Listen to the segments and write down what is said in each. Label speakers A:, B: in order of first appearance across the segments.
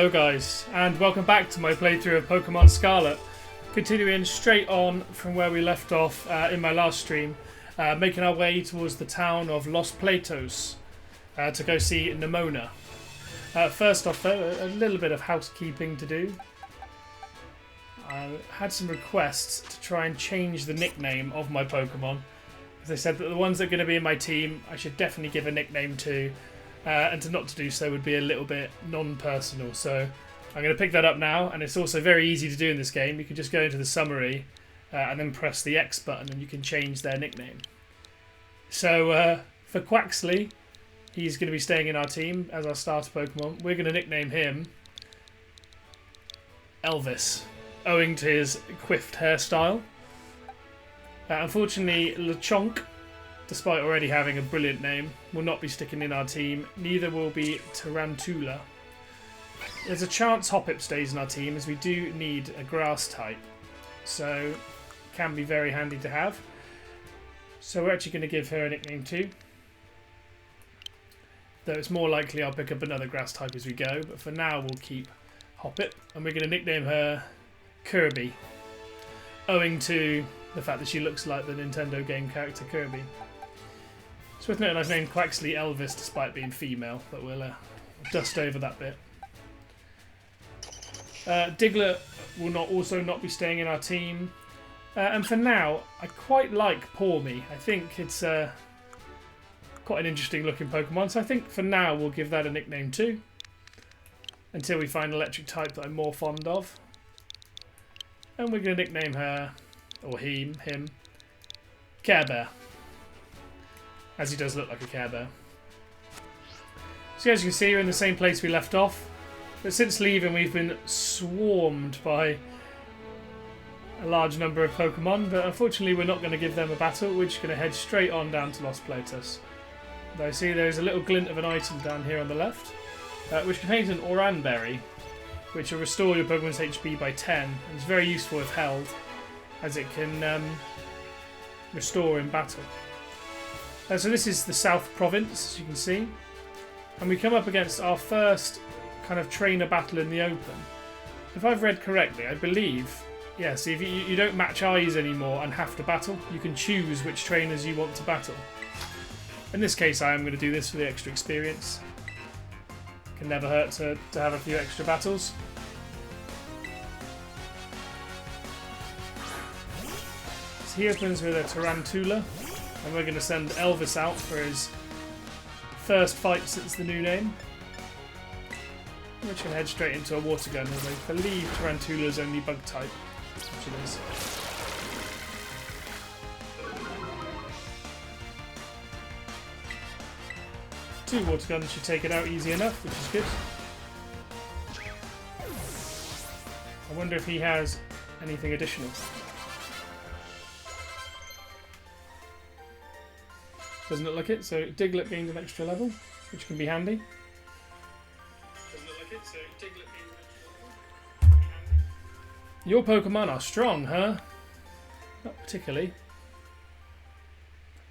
A: Hello guys, and welcome back to my playthrough of Pokemon Scarlet. Continuing straight on from where we left off in my last stream, making our way towards the town of Los Platos to go see Nemona. First off though, a little bit of housekeeping to do. I had some requests to try and change the nickname of my Pokemon. As I said that the ones that are going to be in my team I should definitely give a nickname to. And to not to do so would be a little bit non-personal. So I'm going to pick that up now, and it's also very easy to do in this game. You can just go into the summary and then press the X button and you can change their nickname. So for Quaxly, he's going to be staying in our team as our starter Pokemon. We're going to nickname him Elvis, owing to his quiffed hairstyle. Unfortunately, Lechonk, despite already having a brilliant name, will not be sticking in our team. Neither will be Tarantula. There's a chance Hoppip stays in our team, as we do need a grass type. So, can be very handy to have. So we're actually going to give her a nickname too. Though it's more likely I'll pick up another grass type as we go. But for now we'll keep Hoppip. And we're going to nickname her Kirby, owing to the fact that she looks like the Nintendo game character Kirby. It's worth noting I've named Quaxly Elvis despite being female, but we'll dust over that bit. Diglett will also not be staying in our team. And for now, I quite like Pawmi. I think it's quite an interesting looking Pokemon, so I think for now we'll give that a nickname too. Until we find an electric type that I'm more fond of. And we're going to nickname her, or him, Care Bear. As he does look like a Care Bear. So as you can see, we're in the same place we left off. But since leaving, we've been swarmed by a large number of Pokemon. But unfortunately, we're not going to give them a battle. We're just going to head straight on down to Los Platos. Though I see there's a little glint of an item down here on the left, which contains an Oran Berry, which will restore your Pokemon's HP by 10. And it's very useful if held, as it can restore in battle. So this is the South Province, as you can see. And we come up against our first kind of trainer battle in the open. If I've read correctly, I believe, yeah, see, if you don't match eyes anymore and have to battle, you can choose which trainers you want to battle. In this case, I am going to do this for the extra experience. Can never hurt to have a few extra battles. So he opens with a Tarantula. And we're going to send Elvis out for his first fight since the new name. We're just going to head straight into a water gun, as I believe Tarantula's only bug type, which it is. Two water guns should take it out easy enough, which is good. I wonder if he has anything additional. Doesn't look like it, so Diglett gained an extra level, which can be handy. Doesn't look like it, so Diglett gained an extra level, which can be handy. Your Pokemon are strong, huh? Not particularly.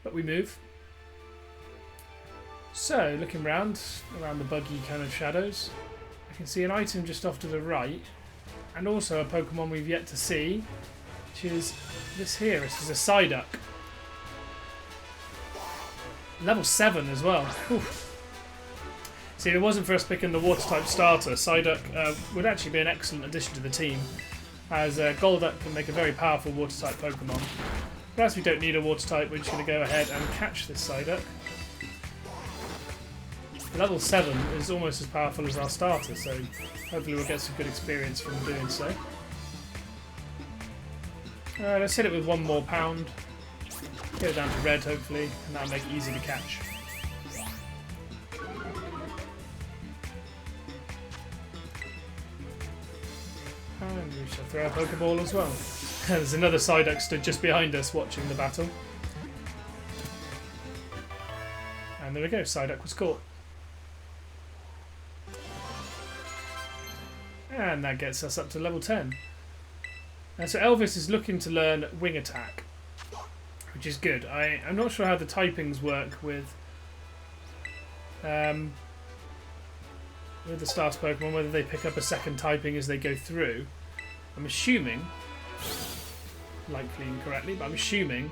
A: But we move. So, looking around the buggy kind of shadows, I can see an item just off to the right, and also a Pokemon we've yet to see, which is this here. This is a Psyduck. Level 7 as well. Oof. See, if it wasn't for us picking the Water-type starter, Psyduck would actually be an excellent addition to the team, as Golduck can make a very powerful Water-type Pokemon. But as we don't need a Water-type, we're just going to go ahead and catch this Psyduck. Level 7 is almost as powerful as our starter, so hopefully we'll get some good experience from doing so. Let's hit it with one more pound. Get it down to red, hopefully, and that'll make it easy to catch. And we shall throw a Pokeball as well. There's another Psyduck stood just behind us watching the battle. And there we go, Psyduck was caught. And that gets us up to level 10. And so Elvis is looking to learn Wing Attack, which is good. I'm not sure how the typings work with with the starter Pokemon, whether they pick up a second typing as they go through. I'm assuming, likely incorrectly, but I'm assuming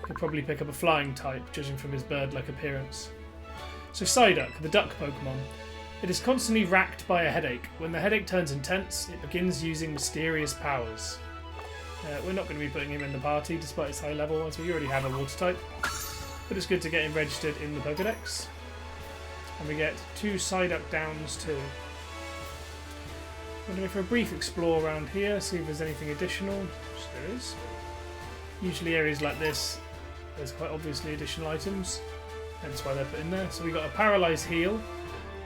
A: he'll probably pick up a flying type, judging from his bird-like appearance. So Psyduck, the duck Pokemon. It is constantly racked by a headache. When the headache turns intense, it begins using mysterious powers. We're not going to be putting him in the party, despite his high level, as we already have a water type. But it's good to get him registered in the Pokedex. And we get 2 Psyduck downs too. I'm going to go for a brief explore around here, see if there's anything additional, which there is. Usually areas like this, there's quite obviously additional items, hence why they're put in there. So we got a Paralyzed Heal.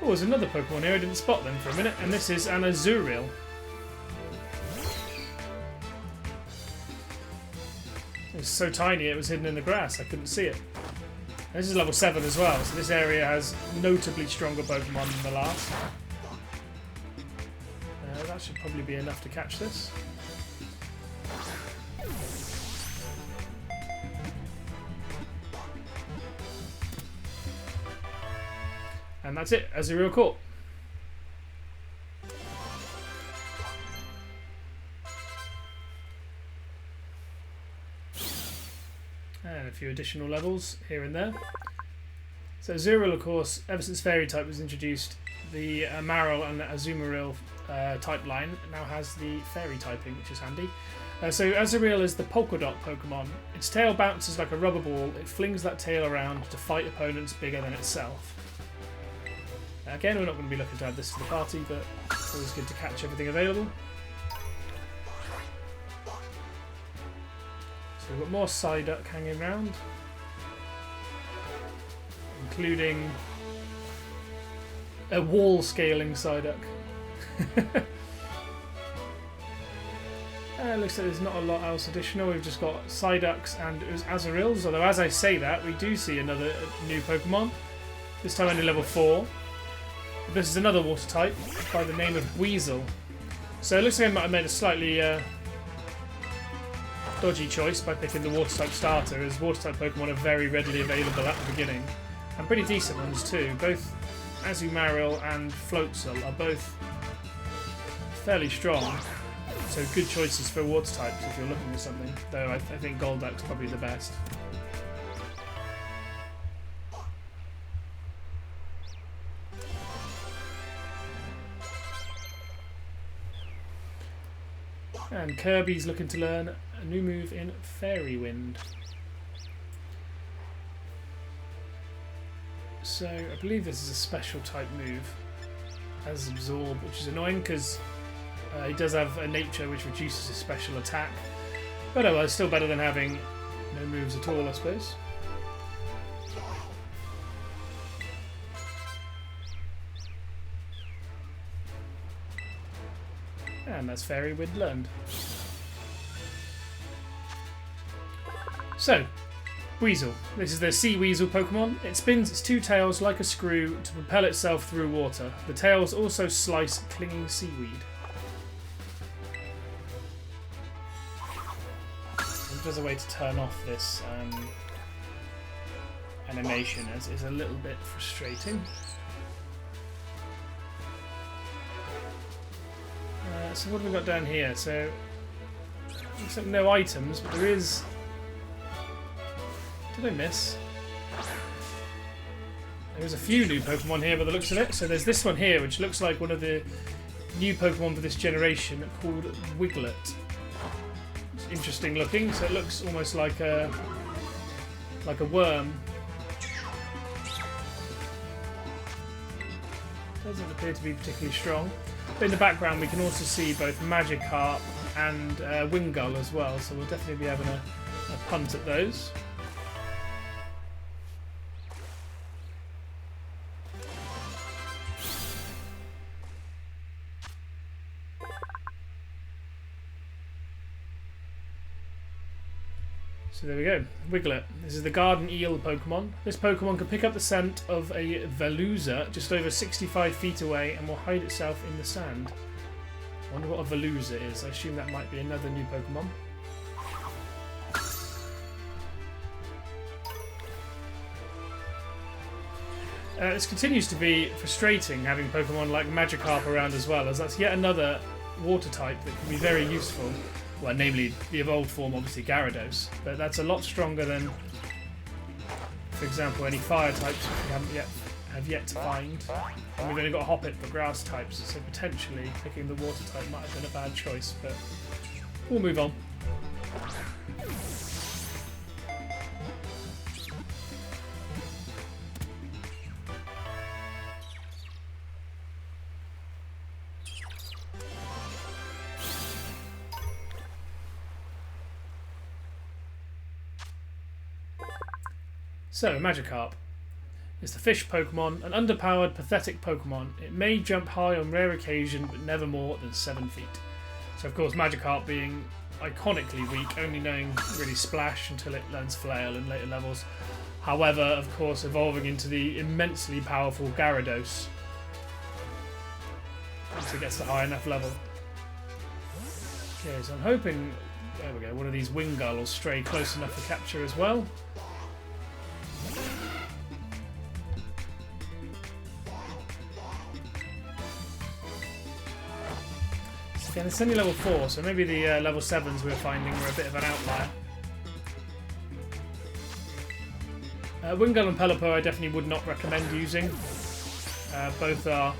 A: Oh, there's another Pokemon here, I didn't spot them for a minute, and this is an Azurill. It was so tiny it was hidden in the grass, I couldn't see it. And this is level 7 as well, so this area has notably stronger Pokemon than the last. That should probably be enough to catch this. And that's it, Azurill caught. And a few additional levels here and there. So Azurill, of course, ever since Fairy type was introduced, the Marill and the Azumarill type line now has the Fairy typing, which is handy. So Azurill is the Polka Dot Pokemon. Its tail bounces like a rubber ball. It flings that tail around to fight opponents bigger than itself. Again, we're not going to be looking to add this to the party, but it's always good to catch everything available. So we've got more Psyduck hanging around, including a wall-scaling Psyduck. Looks like there's not a lot else additional. We've just got Psyducks and Azurills, although as I say that, we do see another new Pokemon, this time only level 4. This is another water type by the name of Weasel. So it looks like I might have made a slightly dodgy choice by picking the water type starter, as water type Pokemon are very readily available at the beginning, and pretty decent ones too. Both Azumarill and Floatzel are both fairly strong, so good choices for water types if you're looking for something, though I think Golduck's probably the best. And Kirby's looking to learn a new move in Fairy Wind. So I believe this is a special type move, as Absorb, which is annoying because he does have a nature which reduces his special attack. But oh well, it's still better than having no moves at all, I suppose. And that's Fairy Wind learned. So, Weasel. This is the Sea Weasel Pokemon. It spins its 2 tails like a screw to propel itself through water. The tails also slice clinging seaweed. And there's a way to turn off this animation, as it's a little bit frustrating. So what have we got down here? So, looks like no items, but there is... Did I miss? There's a few new Pokemon here by the looks of it. So there's this one here, which looks like one of the new Pokemon for this generation, called Wiglet. It's interesting looking, so it looks almost like a worm. Doesn't appear to be particularly strong. But in the background we can also see both Magikarp and Wingull as well, so we'll definitely be having a punt at those. So there we go, Wiglet. This is the Garden Eel Pokemon. This Pokemon can pick up the scent of a Veluza just over 65 feet away and will hide itself in the sand. I wonder what a Veluza is. I assume that might be another new Pokemon. This continues to be frustrating having Pokemon like Magikarp around as well, as that's yet another water type that can be very useful. Well, namely the evolved form, obviously Gyarados, but that's a lot stronger than, for example, any fire types which we have yet to find. And we've only got Hoppip for grass types, so potentially picking the water type might have been a bad choice, but we'll move on. So, Magikarp is the fish Pokemon, an underpowered, pathetic Pokemon. It may jump high on rare occasion, but never more than 7 feet. So, of course, Magikarp being iconically weak, only knowing really Splash until it learns Flail in later levels. However, of course, evolving into the immensely powerful Gyarados once it gets to high enough level. Okay, so I'm hoping, there we go, one of these Wingull will stray close enough for capture as well. Again, it's only level 4, so maybe the level 7s we're finding were a bit of an outlier. Wingull and Pelipper I definitely would not recommend using. Both are...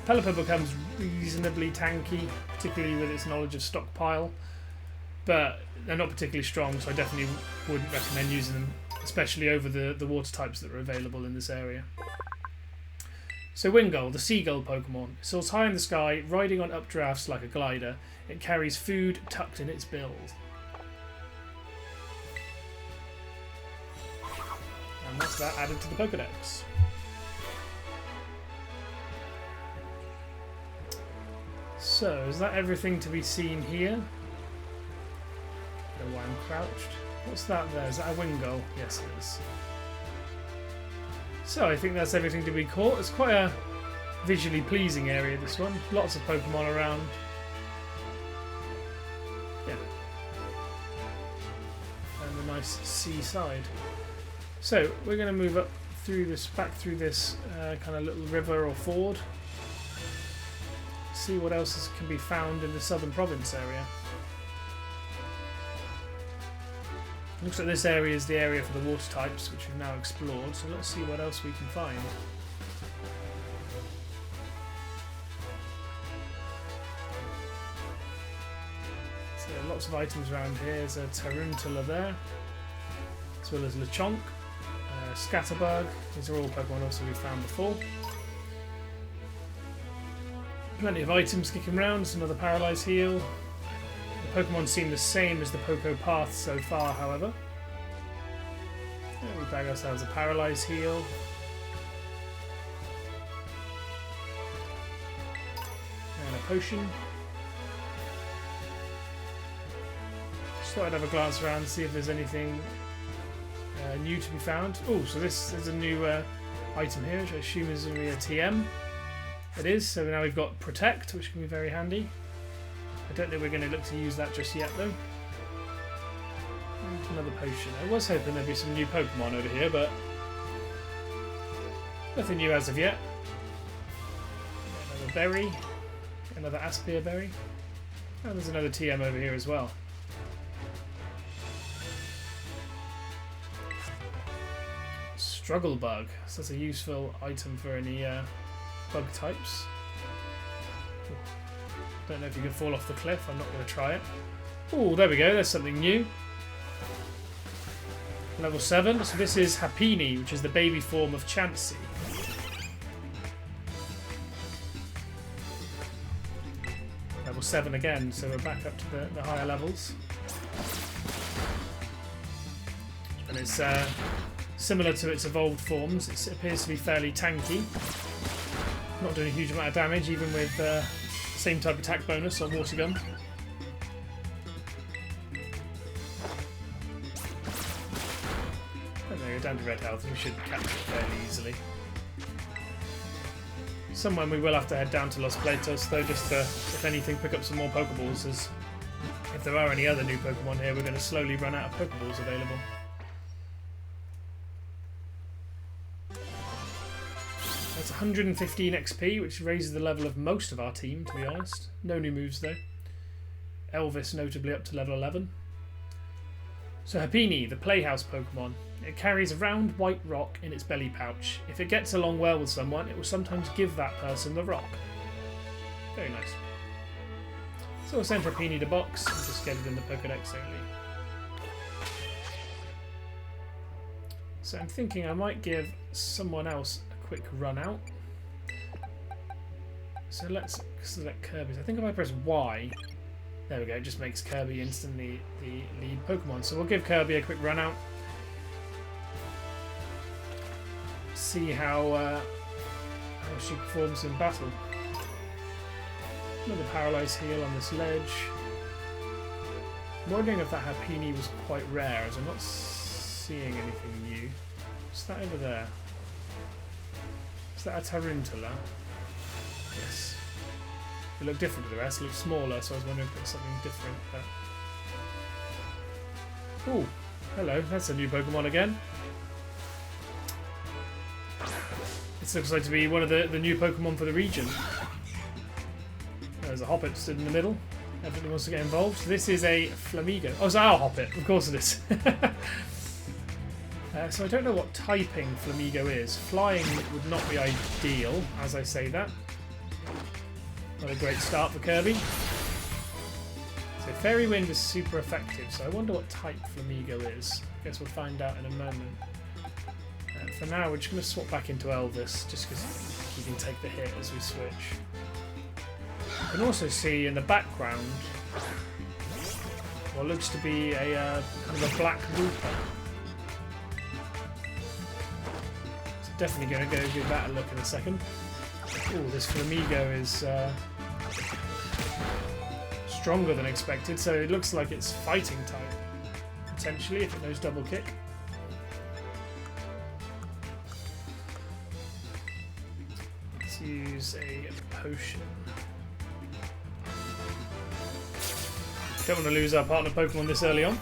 A: Pelipper becomes reasonably tanky, particularly with its knowledge of stockpile, but they're not particularly strong, so I definitely wouldn't recommend using them, especially over the water types that are available in this area. So Wingull, the seagull Pokemon, it soars high in the sky, riding on updrafts like a glider. It carries food tucked in its bill. And what's that added to the Pokedex? So, is that everything to be seen here? Oh, I'm crouched. What's that there? Is that a Wingull? Yes, it is. So I think that's everything to be caught. It's quite a visually pleasing area, this one. Lots of Pokemon around. Yeah. And a nice seaside. So we're going to move up through this, back through this kind of little river or ford. See what else can be found in the Southern Province area. Looks like this area is the area for the water types, which we've now explored, so let's see what else we can find. So lots of items around here. There's a Tarantula there, as well as Lechonk, Scatterbug. These are all Pokemon also we've found before. Plenty of items kicking around. There's another Paralysed Heal. Pokemon seem the same as the Poké Paths so far, however. We bag ourselves a Paralysed Heal. And a potion. Just thought I'd have a glance around to see if there's anything new to be found. Oh, so this is a new item here, which I assume is going to be a TM. It is, so now we've got Protect, which can be very handy. I don't think we're going to look to use that just yet, though. And another potion. I was hoping there'd be some new Pokemon over here, but nothing new as of yet. Another berry. Another Aspia berry. Oh, there's another TM over here as well. Struggle Bug. So that's a useful item for any bug types. Don't know if you can fall off the cliff. I'm not going to try it. Oh, there we go. There's something new. Level 7. So this is Happiny, which is the baby form of Chansey. Level 7 again, so we're back up to the higher levels. And it's similar to its evolved forms. It appears to be fairly tanky. Not doing a huge amount of damage, even with same type of attack bonus on Water Gun. And there, you're down to red health. We should capture it fairly easily. Somewhere we will have to head down to Los Platos, though, just to, if anything, pick up some more Pokeballs, as if there are any other new Pokemon here, we're going to slowly run out of Pokeballs available. 115 XP, which raises the level of most of our team, to be honest. No new moves though. Elvis notably up to level 11. So Happiny, the Playhouse Pokemon. It carries a round white rock in its belly pouch. If it gets along well with someone, it will sometimes give that person the rock. Very nice. So we'll send Happiny to box and just get it in the Pokedex only. So I'm thinking I might give someone else a quick run out. So let's select Kirby's. I think if I press Y, there we go, it just makes Kirby instantly the lead Pokemon. So we'll give Kirby a quick run out. See how she performs in battle. Another Paralyzed Heal on this ledge. I'm wondering if that Happiny was quite rare, as I'm not seeing anything new. What's that over there? Is that a Tarantula? Yes. It looked different to the rest. It looked smaller, so I was wondering if it was something different. But... ooh, hello. That's a new Pokemon again. This looks like to be one of the new Pokemon for the region. There's a Hoppet stood in the middle. Everybody wants to get involved. So this is a Flamigo. Oh, it's our Hoppet. Of course it is. So I don't know what typing Flamigo is. Flying would not be ideal, as I say that. Not a great start for Kirby. So Fairy Wind is super effective, so I wonder what type Flamigo is. I guess we'll find out in a moment. For now, we're just going to swap back into Elvis, just because he can take the hit as we switch. You can also see in the background what looks to be a kind of a black Wooper. So definitely going to go give that a look in a second. Oh, this Flamigo is stronger than expected, so it looks like it's fighting type, potentially, if it knows double kick. Let's use a potion. Don't want to lose our partner Pokemon this early on.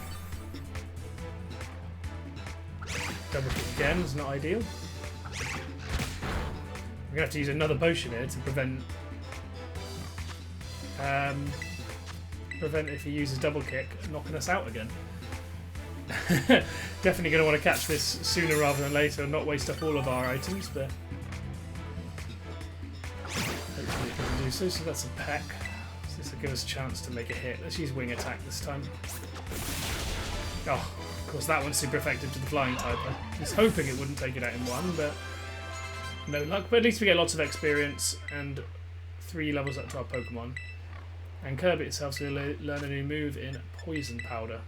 A: Double kick again is not ideal. We're going to have to use another potion here to prevent if he uses double kick knocking us out again. Definitely going to want to catch this sooner rather than later and not waste up all of our items, but hopefully it doesn't do so. So that's a peck. So this will give us a chance to make a hit. Let's use Wing Attack this time. Oh, of course that one's super effective to the flying type. I was hoping it wouldn't take it out in one, but no luck. But at least we get lots of experience and 3 levels up to our Pokemon. And Kirby itself is going to learn a new move in Poison Powder.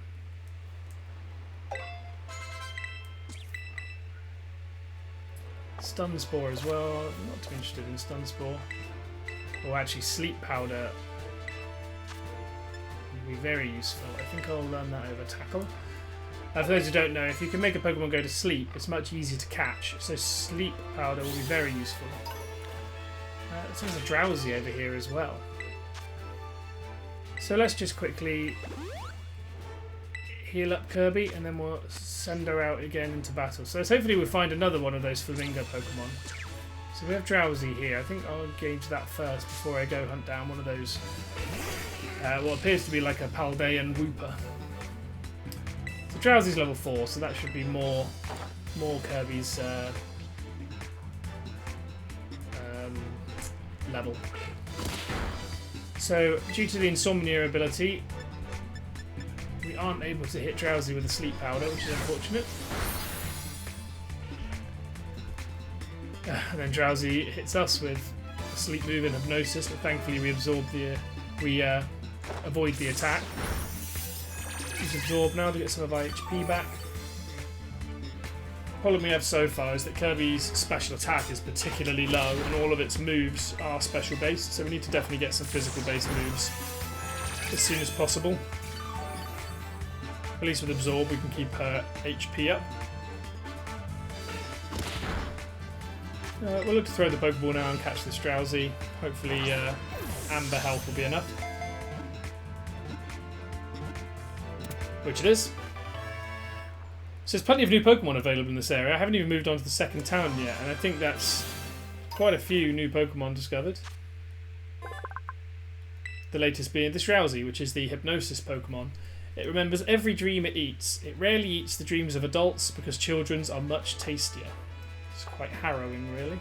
A: Stun Spore as well. I'm not too interested in Stun Spore. Or actually Sleep Powder would be very useful. I think I'll learn that over Tackle. For those who don't know, if you can make a Pokemon go to sleep, it's much easier to catch. So Sleep Powder will be very useful. There's a Drowsy over here as well. So let's just quickly heal up Kirby and then we'll send her out again into battle. So hopefully we'll find another one of those Flamingo Pokemon. So we have Drowsy here. I think I'll engage that first before I go hunt down one of those what appears to be like a Paldean Wooper. So Drowsy's level 4, so that should be more Kirby's level. So, due to the Insomnia ability, we aren't able to hit Drowsy with a Sleep Powder, which is unfortunate. And then Drowsy hits us with a Sleep Move and Hypnosis, but thankfully we avoid the attack. Use Absorb now to get some of our HP back. The problem we have so far is that Kirby's special attack is particularly low and all of its moves are special based, so we need to definitely get some physical based moves as soon as possible. At least with Absorb we can keep her HP up. We'll look to throw the Pokeball now and catch this Drowsy. Hopefully Amber Health will be enough. Which it is. So there's plenty of new Pokemon available in this area. I haven't even moved on to the second town yet, and I think that's quite a few new Pokemon discovered. The latest being this Drowsy, which is the Hypnosis Pokemon. It remembers every dream it eats. It rarely eats the dreams of adults because children's are much tastier. It's quite harrowing, really.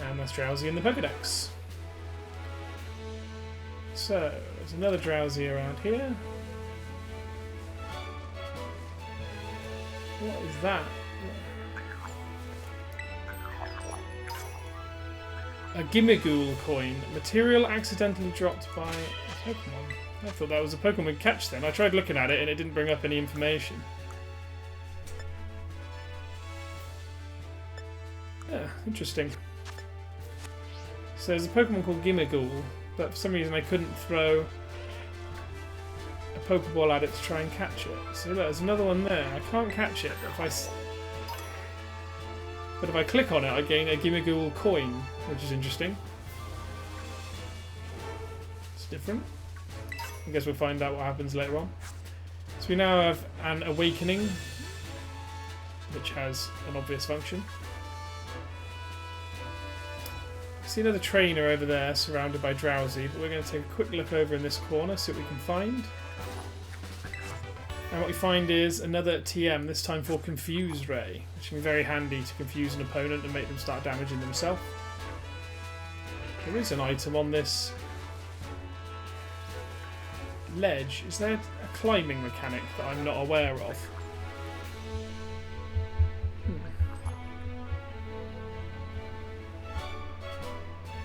A: And that's Drowsy in the Pokedex. So, there's another Drowsy around here. What is that? A Gimmighoul coin. Material accidentally dropped by a Pokemon. I thought that was a Pokemon catch then. I tried looking at it and it didn't bring up any information. Yeah, interesting. So there's a Pokemon called Gimmighoul, but for some reason I couldn't throw a Pokeball at it to try and catch it. So there's another one there. I can't catch it, but if I click on it, I gain a Gimmighoul coin, which is interesting. It's different. I guess we'll find out what happens later on. So we now have an Awakening, which has an obvious function. See another trainer over there surrounded by Drowsy, but we're going to take a quick look over in this corner, see what we can find. And what we find is another TM, this time for Confuse Ray, which can be very handy to confuse an opponent and make them start damaging themselves. There is an item on this ledge. Is there a climbing mechanic that I'm not aware of?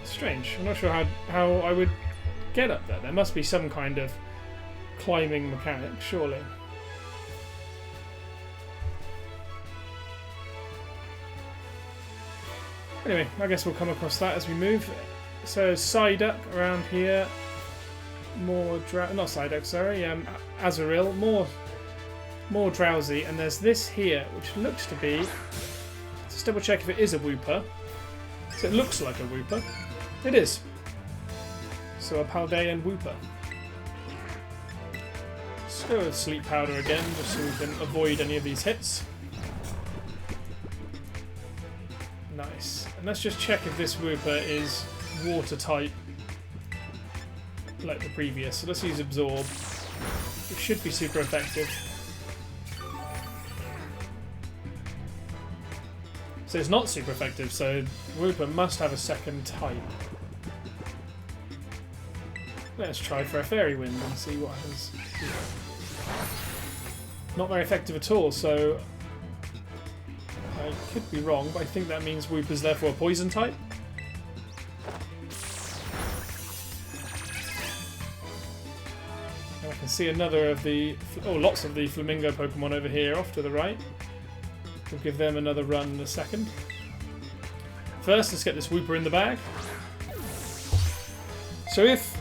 A: Strange. I'm not sure how I would get up there. There must be some kind of climbing mechanic, surely. Anyway, I guess we'll come across that as we move. So Psyduck around here, more not Psyduck, sorry, Azurill, more Drowsy, and there's this here, which looks to be. Let's double check if it is a Wooper. So it looks like a Wooper. It is. So a Paldean Wooper. Let's go with Sleep Powder again, just so we can avoid any of these hits. Nice. And let's just check if this Wooper is water type like the previous. So let's use Absorb. It should be super effective. So it's not super effective, so Wooper must have a second type. Let's try for a Fairy Wind and see what happens. Not very effective at all, so I could be wrong, but I think that means Wooper's therefore a Poison type. And I can see another of the... lots of the Flamingo Pokemon over here off to the right. We'll give them another run in a second. First, let's get this Wooper in the bag. So if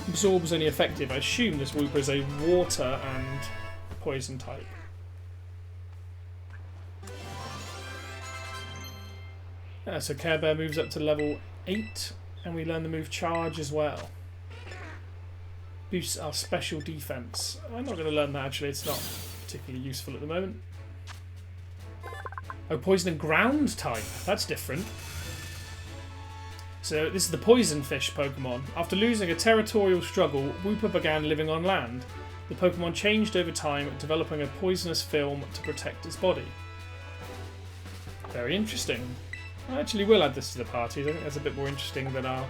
A: Absorb is only effective, I assume this Wooper is a Water and Poison type. So Care Bear moves up to level 8, and we learn the move Charge as well. Boosts our special defense. I'm not going to learn that actually, it's not particularly useful at the moment. Oh, Poison and Ground type. That's different. So this is the Poison Fish Pokemon. After losing a territorial struggle, Wooper began living on land. The Pokemon changed over time, developing a poisonous film to protect its body. Very interesting. I actually will add this to the party. I think that's a bit more interesting than our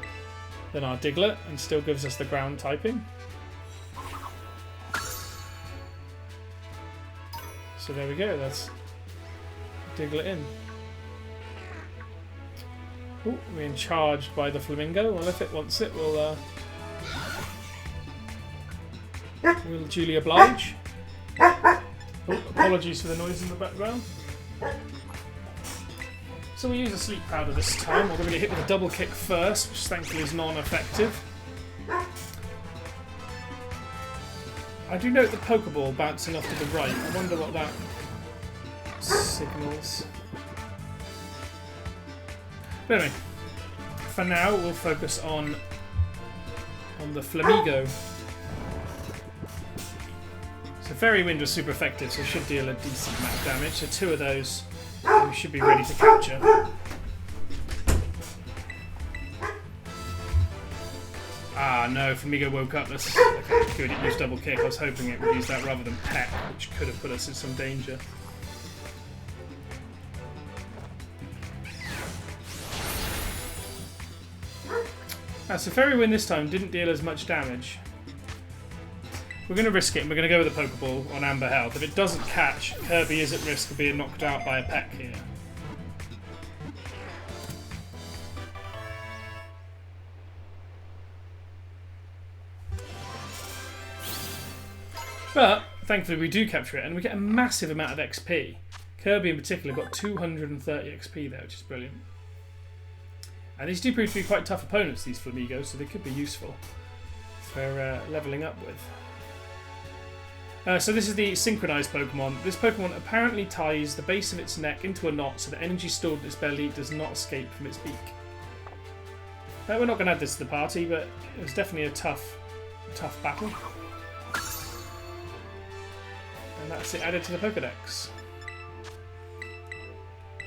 A: Diglett, and still gives us the ground typing. So there we go. That's Diglett in. Ooh, we're being charged by the Flamingo. Well, if it wants it, we'll duly oblige. Oh, apologies for the noise in the background. So we use a Sleep Powder this time. We're going to get hit with a double kick first, which thankfully is non-effective. I do note the Pokeball bouncing off to the right. I wonder what that signals. But anyway, for now we'll focus on the Flamigo. So So Fairy Wind was super effective, so it should deal a decent amount of damage. So 2 of those we should be ready to capture. Ah, no, Flamigo woke up. That's okay, good. It used double kick. I was hoping it would use that rather than peck, which could have put us in some danger. So Fairy Wind this time didn't deal as much damage. We're going to risk it, and we're going to go with a Pokeball on Amber Health. If it doesn't catch, Kirby is at risk of being knocked out by a peck here. But, thankfully we do capture it, and we get a massive amount of XP. Kirby in particular got 230 XP there, which is brilliant. And these do prove to be quite tough opponents, these Flamigos, so they could be useful for levelling up with. So this is the synchronized Pokemon. This Pokemon apparently ties the base of its neck into a knot so the energy stored in its belly does not escape from its beak. We're not going to add this to the party, but it was definitely a tough battle. And that's it added to the Pokedex.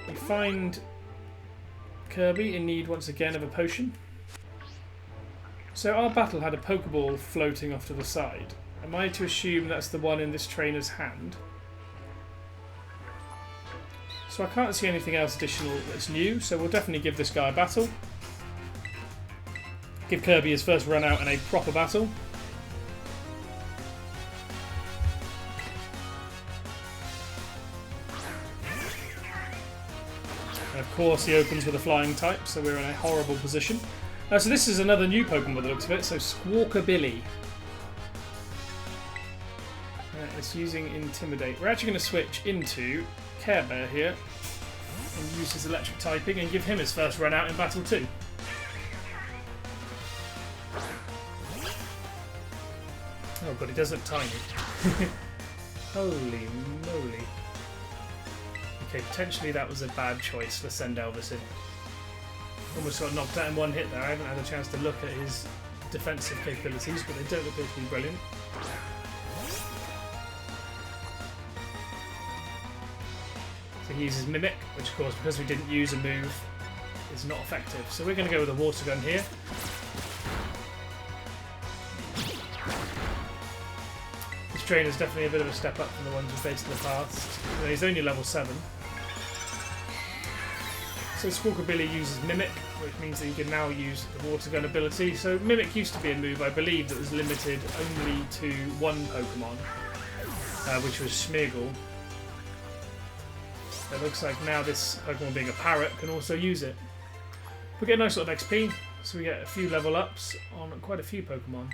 A: We find Kirby in need once again of a potion. So our battle had a Pokeball floating off to the side. Am I to assume that's the one in this trainer's hand? So I can't see anything else additional that's new, so we'll definitely give this guy a battle. Give Kirby his first run out in a proper battle. And of course he opens with a flying type, so we're in a horrible position. So this is another new Pokemon by the looks of it, so Squawkabilly. It's using Intimidate. We're actually going to switch into Care Bear here and use his electric typing and give him his first run out in battle too. Oh god, he does look tiny. Holy moly. Okay, potentially that was a bad choice. Let's send Elvis in. Almost got knocked out in one hit there. I haven't had a chance to look at his defensive capabilities, but they don't appear to be brilliant. So he uses Mimic, which of course, because we didn't use a move, is not effective. So we're going to go with a Water Gun here. This trainer's definitely a bit of a step up from the ones we've faced in the past. He's only level 7. So Squawkabilly uses Mimic, which means that you can now use the Water Gun ability. So Mimic used to be a move, I believe, that was limited only to one Pokemon, which was Smeargle. It looks like now this Pokemon, being a parrot, can also use it. We get a nice lot of XP, so we get a few level ups on quite a few Pokemon.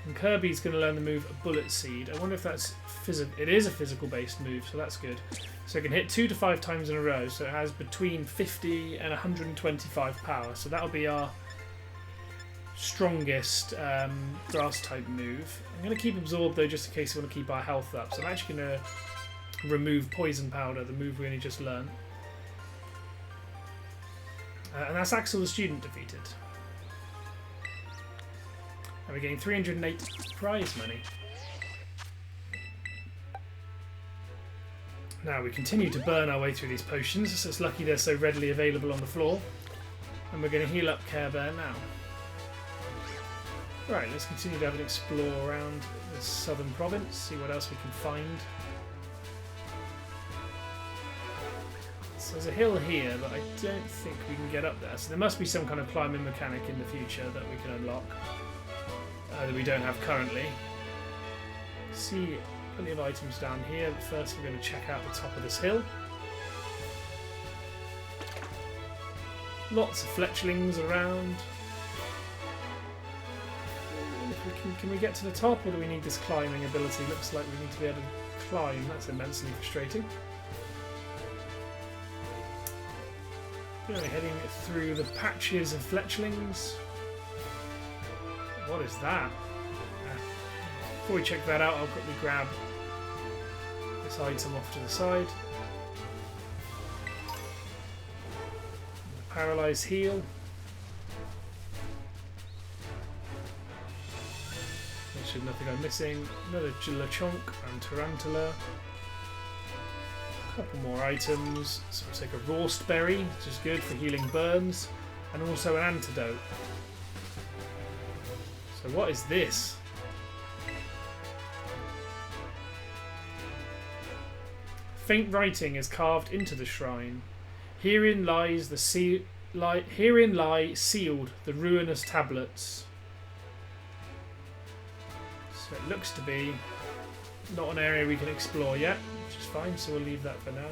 A: And Kirby's going to learn the move Bullet Seed. I wonder if that's physical. It is a physical based move, so that's good. So it can hit 2 to 5 times in a row, so it has between 50 and 125 power. So that'll be our strongest grass type move. I'm going to keep Absorb though, just in case we want to keep our health up. So I'm actually going to remove Poison Powder, the move we only just learned. And that's Axel the Student defeated. And we're getting 308 prize money. Now we continue to burn our way through these potions, so it's lucky they're so readily available on the floor. And we're going to heal up Care Bear now. Right, let's continue to have an explore around the southern province, see what else we can find. So there's a hill here, but I don't think we can get up there. So there must be some kind of climbing mechanic in the future that we can unlock that we don't have currently. See plenty of items down here, but first we're going to check out the top of this hill. Lots of fletchlings around. Can we get to the top, or do we need this climbing ability? Looks like we need to be able to climb. That's immensely frustrating. We're heading through the patches of fletchlings. What is that? Before we check that out, I'll quickly grab this item off to the side. Paralyze heal. There's nothing I'm missing. Another Lechonk and Tarantula. A couple more items. So we'll take a Rawst Berry, which is good for healing burns, and also an antidote. So what is this? Faint writing is carved into the shrine. Herein lie sealed the ruinous tablets. So it looks to be not an area we can explore yet, which is fine, so we'll leave that for now.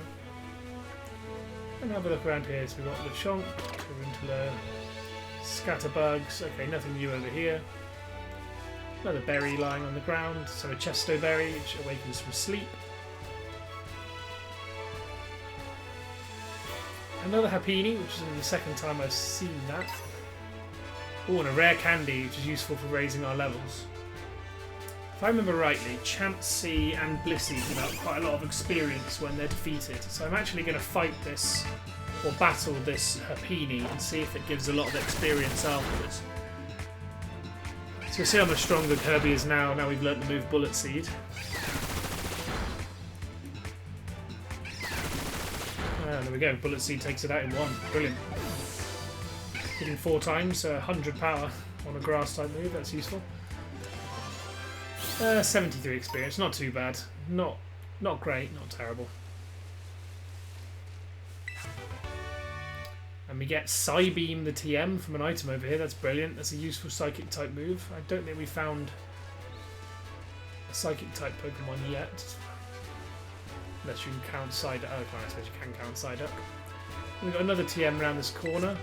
A: And have a look around here. So we've got Lechonk, Tarantula, Scatterbugs. Okay, nothing new over here. Another berry lying on the ground, so a Chesto Berry, which awakens from sleep. Another Happiny, which is only the second time I've seen that. Oh, and a rare candy, which is useful for raising our levels. If I remember rightly, Chansey and Blissey give out quite a lot of experience when they're defeated. So I'm actually going to fight this, or battle this Happiny, and see if it gives a lot of experience afterwards. So we'll see how much stronger Kirby is now we've learnt to move Bullet Seed. There we go, Bullet Seed takes it out in one. Brilliant. Hitting 4 times, 100 power on a grass type move, that's useful. 73 experience, not too bad. Not great, not terrible. And we get Psybeam the TM from an item over here, that's brilliant. That's a useful Psychic type move. I don't think we found a Psychic type Pokemon yet. Unless you can count Psyduck. Oh, I suppose you can count Psyduck. We've got another TM around this corner.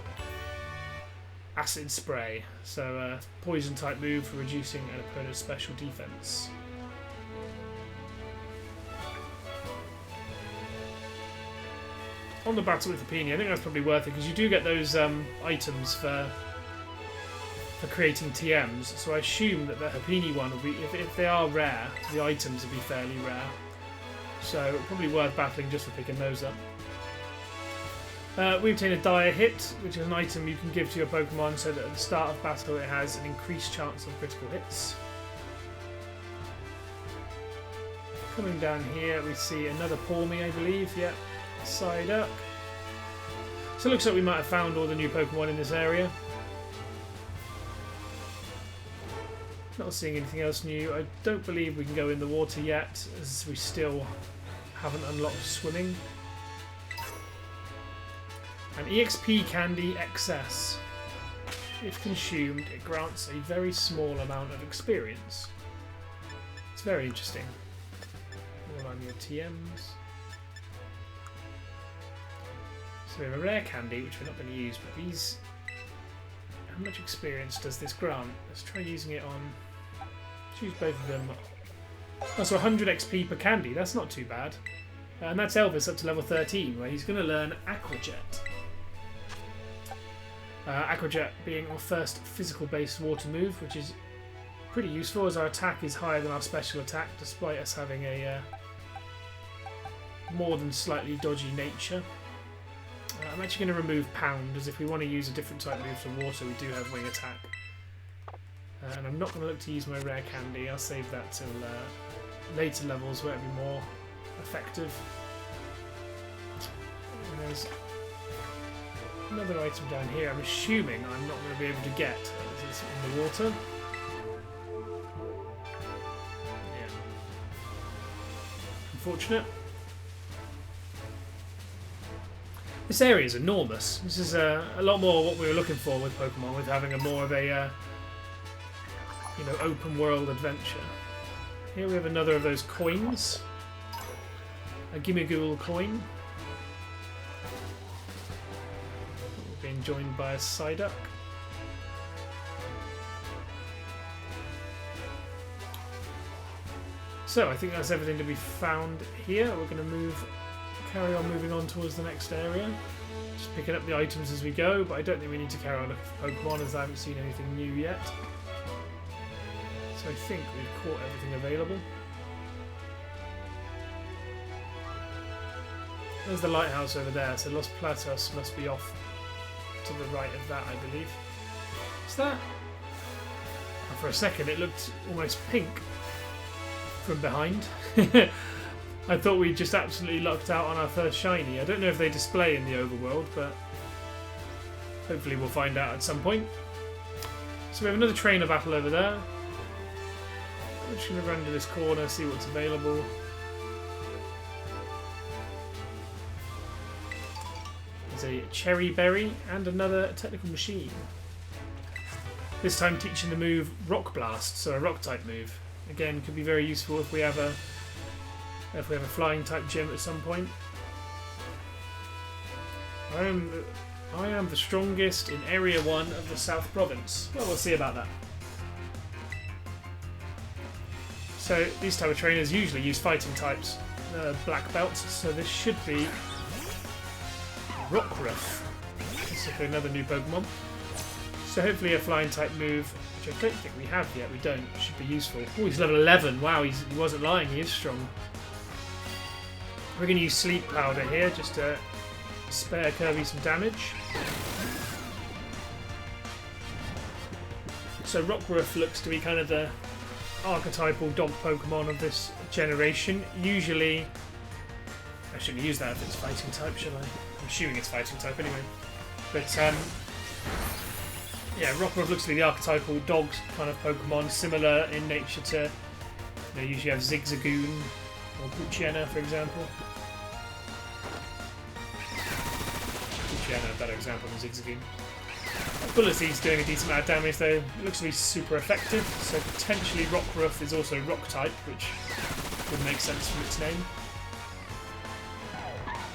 A: Acid Spray. So, poison type move for reducing an opponent's special defense. On the battle with the Happiny, I think that's probably worth it because you do get those items for creating TMs. So I assume that the Happiny one will be, if they are rare, the items will be fairly rare. So probably worth battling just for picking those up. We obtain a Dire Hit, which is an item you can give to your Pokemon so that at the start of battle it has an increased chance of critical hits. Coming down here we see another Pawmi, I believe, yep, Psyduck. So it looks like we might have found all the new Pokemon in this area. Not seeing anything else new. I don't believe we can go in the water yet, as we still haven't unlocked swimming. An EXP Candy XS. If consumed, it grants a very small amount of experience. It's very interesting. All on your TMs. So we have a rare candy, which we're not going to use, but these... How much experience does this grant? Let's try using it on... Let's use both of them. Oh, so 100 XP per candy, that's not too bad. And that's Elvis up to level 13, where he's going to learn Aqua Jet. Aqua Jet being our first physical-based water move, which is pretty useful as our attack is higher than our special attack, despite us having a more than slightly dodgy nature. I'm actually going to remove Pound, as if we want to use a different type move for water, we do have Wing Attack. And I'm not going to look to use my rare candy, I'll save that till later levels where it'll be more effective. And there's another item down here, I'm assuming I'm not going to be able to get. Is this in the water? Yeah. Unfortunate. This area is enormous. This is a lot more what we were looking for with Pokemon, with having a more of a open world adventure. Here we have another of those coins, a Gimmighoul coin. We're being joined by a Psyduck. So I think that's everything to be found here. We're going to carry on moving on towards the next area. Just picking up the items as we go, but I don't think we need to carry on looking for Pokemon as I haven't seen anything new yet. So I think we've caught everything available. There's the lighthouse over there, so Los Platos must be off to the right of that, I believe. Is that? I For a second it looked almost pink from behind. I thought we just absolutely lucked out on our first shiny. I don't know if they display in the overworld, but hopefully we'll find out at some point. So we have another trainer battle over there. I'm just going to run to this corner, see what's available. There's a cherry berry and another technical machine. This time teaching the move Rock Blast, so a rock type move. Again, could be very useful if we have a flying type gym at some point. I am the strongest in Area 1 of the South Province. Well, we'll see about that. So these type of trainers usually use fighting types, black belts, so this should be Rockruff. This is another new Pokemon. So hopefully a flying type move, which I don't think we have yet. We don't. Should be useful. Oh, he's level 11. Wow, he wasn't lying. He is strong. We're going to use Sleep Powder here just to spare Kirby some damage. So Rockruff looks to be kind of the archetypal dog Pokemon of this generation. Usually, I shouldn't use that if it's fighting type, should I? I'm assuming it's fighting type anyway. But yeah, Rockruff looks to be the archetypal dog kind of Pokemon, similar in nature to, you usually have Zigzagoon or Poochyena, for example. Poochyena, a better example than Zigzagoon. Bullet Seed's doing a decent amount of damage though. It looks to be super effective, so potentially Rockruff is also rock type, which would make sense from its name.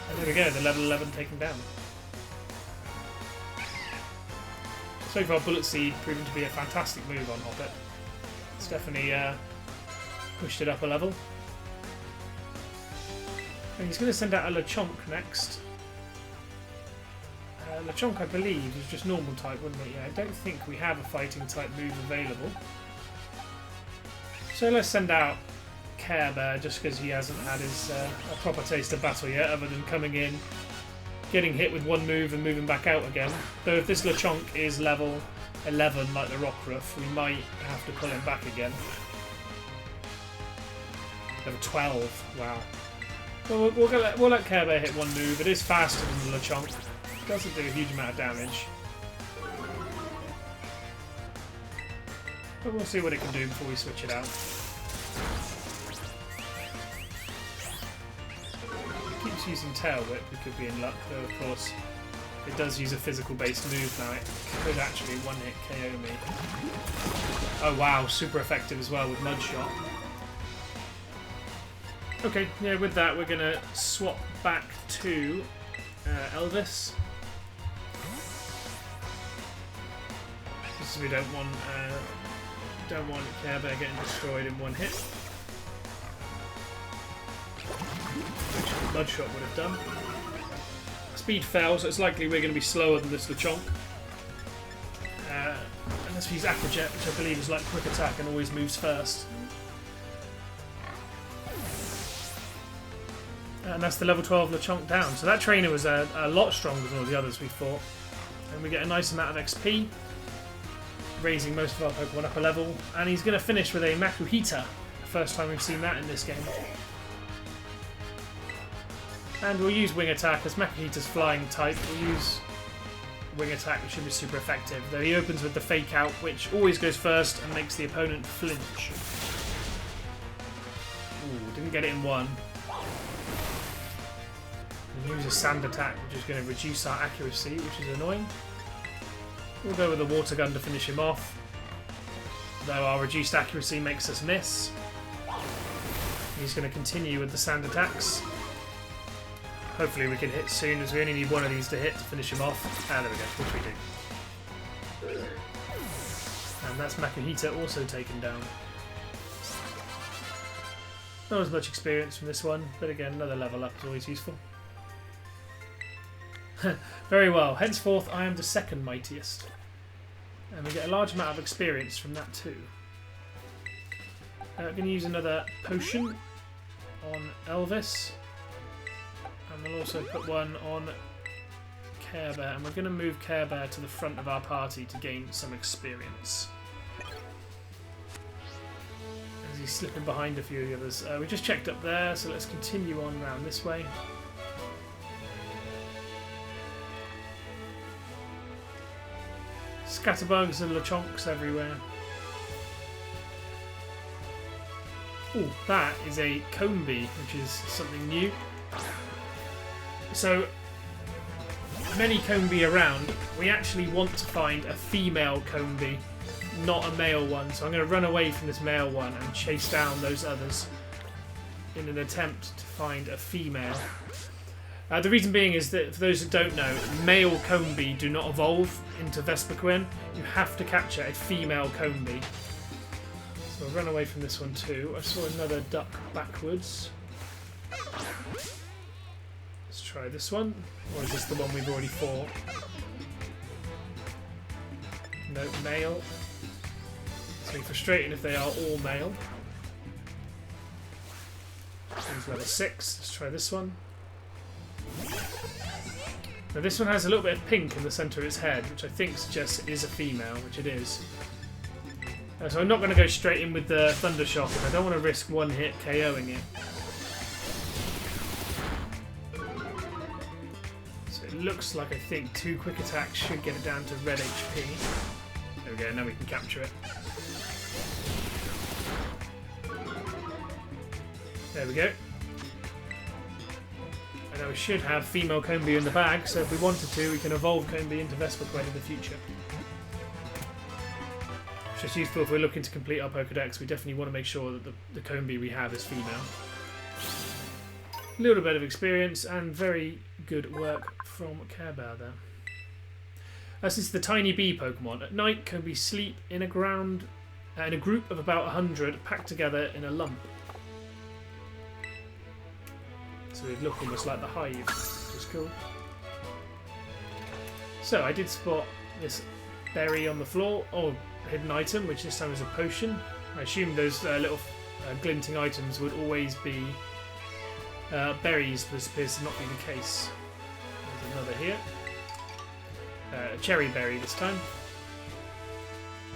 A: And there we go, the level 11 taken down. So far, Bullet Seed proving to be a fantastic move on Hoppet. It's definitely pushed it up a level. And he's going to send out a Lechonk next. Lechonk, I believe, is just normal type, wouldn't it? Yeah, I don't think we have a fighting type move available. So let's send out Care Bear, just because he hasn't had his a proper taste of battle yet, other than coming in, getting hit with one move and moving back out again. Though if this Lechonk is level 11 like the Rockruff, we might have to pull him back again. Level 12, wow. Well, we'll let Care Bear hit one move. It is faster than the Lechonk. It doesn't do a huge amount of damage. But we'll see what it can do before we switch it out. It keeps using Tail Whip, we could be in luck, though of course it does use a physical based move now. It could actually one-hit KO me. Oh wow, super effective as well with Mud Shot. Okay, yeah, with that we're going to swap back to Elvis. Just so we don't want Care Bear getting destroyed in one hit. Which Mud Shot would have done. Speed fell, so it's likely we're going to be slower than this Lechonk. Unless we use Aqua Jet, which I believe is like Quick Attack and always moves first. And that's the level 12 Lechonk down. So that trainer was a lot stronger than all the others we fought. And we get a nice amount of XP, raising most of our Pokemon up a level. And he's going to finish with a Makuhita. The first time we've seen that in this game. And we'll use Wing Attack, as Makuhita's flying type. We'll use Wing Attack, which should be super effective. Though he opens with the Fake Out, which always goes first and makes the opponent flinch. Ooh, didn't get it in one. We'll use a Sand Attack, which is going to reduce our accuracy, which is annoying. We'll go with a Water Gun to finish him off, though our reduced accuracy makes us miss. He's going to continue with the Sand Attacks. Hopefully we can hit soon, as we only need one of these to hit to finish him off. Ah, there we go, which we do. And that's Makuhita also taken down. Not as much experience from this one, but again, another level up is always useful. Very well, henceforth I am the second mightiest. And we get a large amount of experience from that too. We're going to use another potion on Elvis. And we'll also put one on Care Bear. And we're going to move Care Bear to the front of our party to gain some experience. he's slipping behind a few of the others. We just checked up there, so let's continue on round this way. Scatterbugs and Lechonks everywhere. Oh, that is a Combee, which is something new. So, many Combee around. We actually want to find a female Combee, not a male one. So I'm going to run away from this male one and chase down those others in an attempt to find a female. The reason being is that, for those that don't know, male Combee do not evolve into Vespiquen. You have to capture a female Combee. So I'll run away from this one too. I saw another duck backwards. Let's try this one. Or is this the one we've already fought? No, male. It's really frustrating if they are all male. This one's level 6. Let's try this one. Now this one has a little bit of pink in the centre of its head, which I think suggests it is a female, which it is. So I'm not going to go straight in with the Thunder Shock, and I don't want to risk one hit KOing it. So it looks like I think 2 quick attacks should get it down to red HP. There we go, now we can capture it. There we go. And now we should have female Combee in the bag, so if we wanted to, we can evolve Combee into Vespiquen in the future. Which is useful if we're looking to complete our Pokédex. We definitely want to make sure that the Combee we have is female. A little bit of experience and very good work from Care Bear there. This is the Tiny Bee Pokemon. At night, Combee sleep in a group of about 100 packed together in a lump. So they look almost like the hive, which is cool. So I did spot this berry on the floor. Oh, a hidden item, which this time is a potion. I assume those little glinting items would always be berries, but this appears to not be the case. There's another here. A cherry berry this time.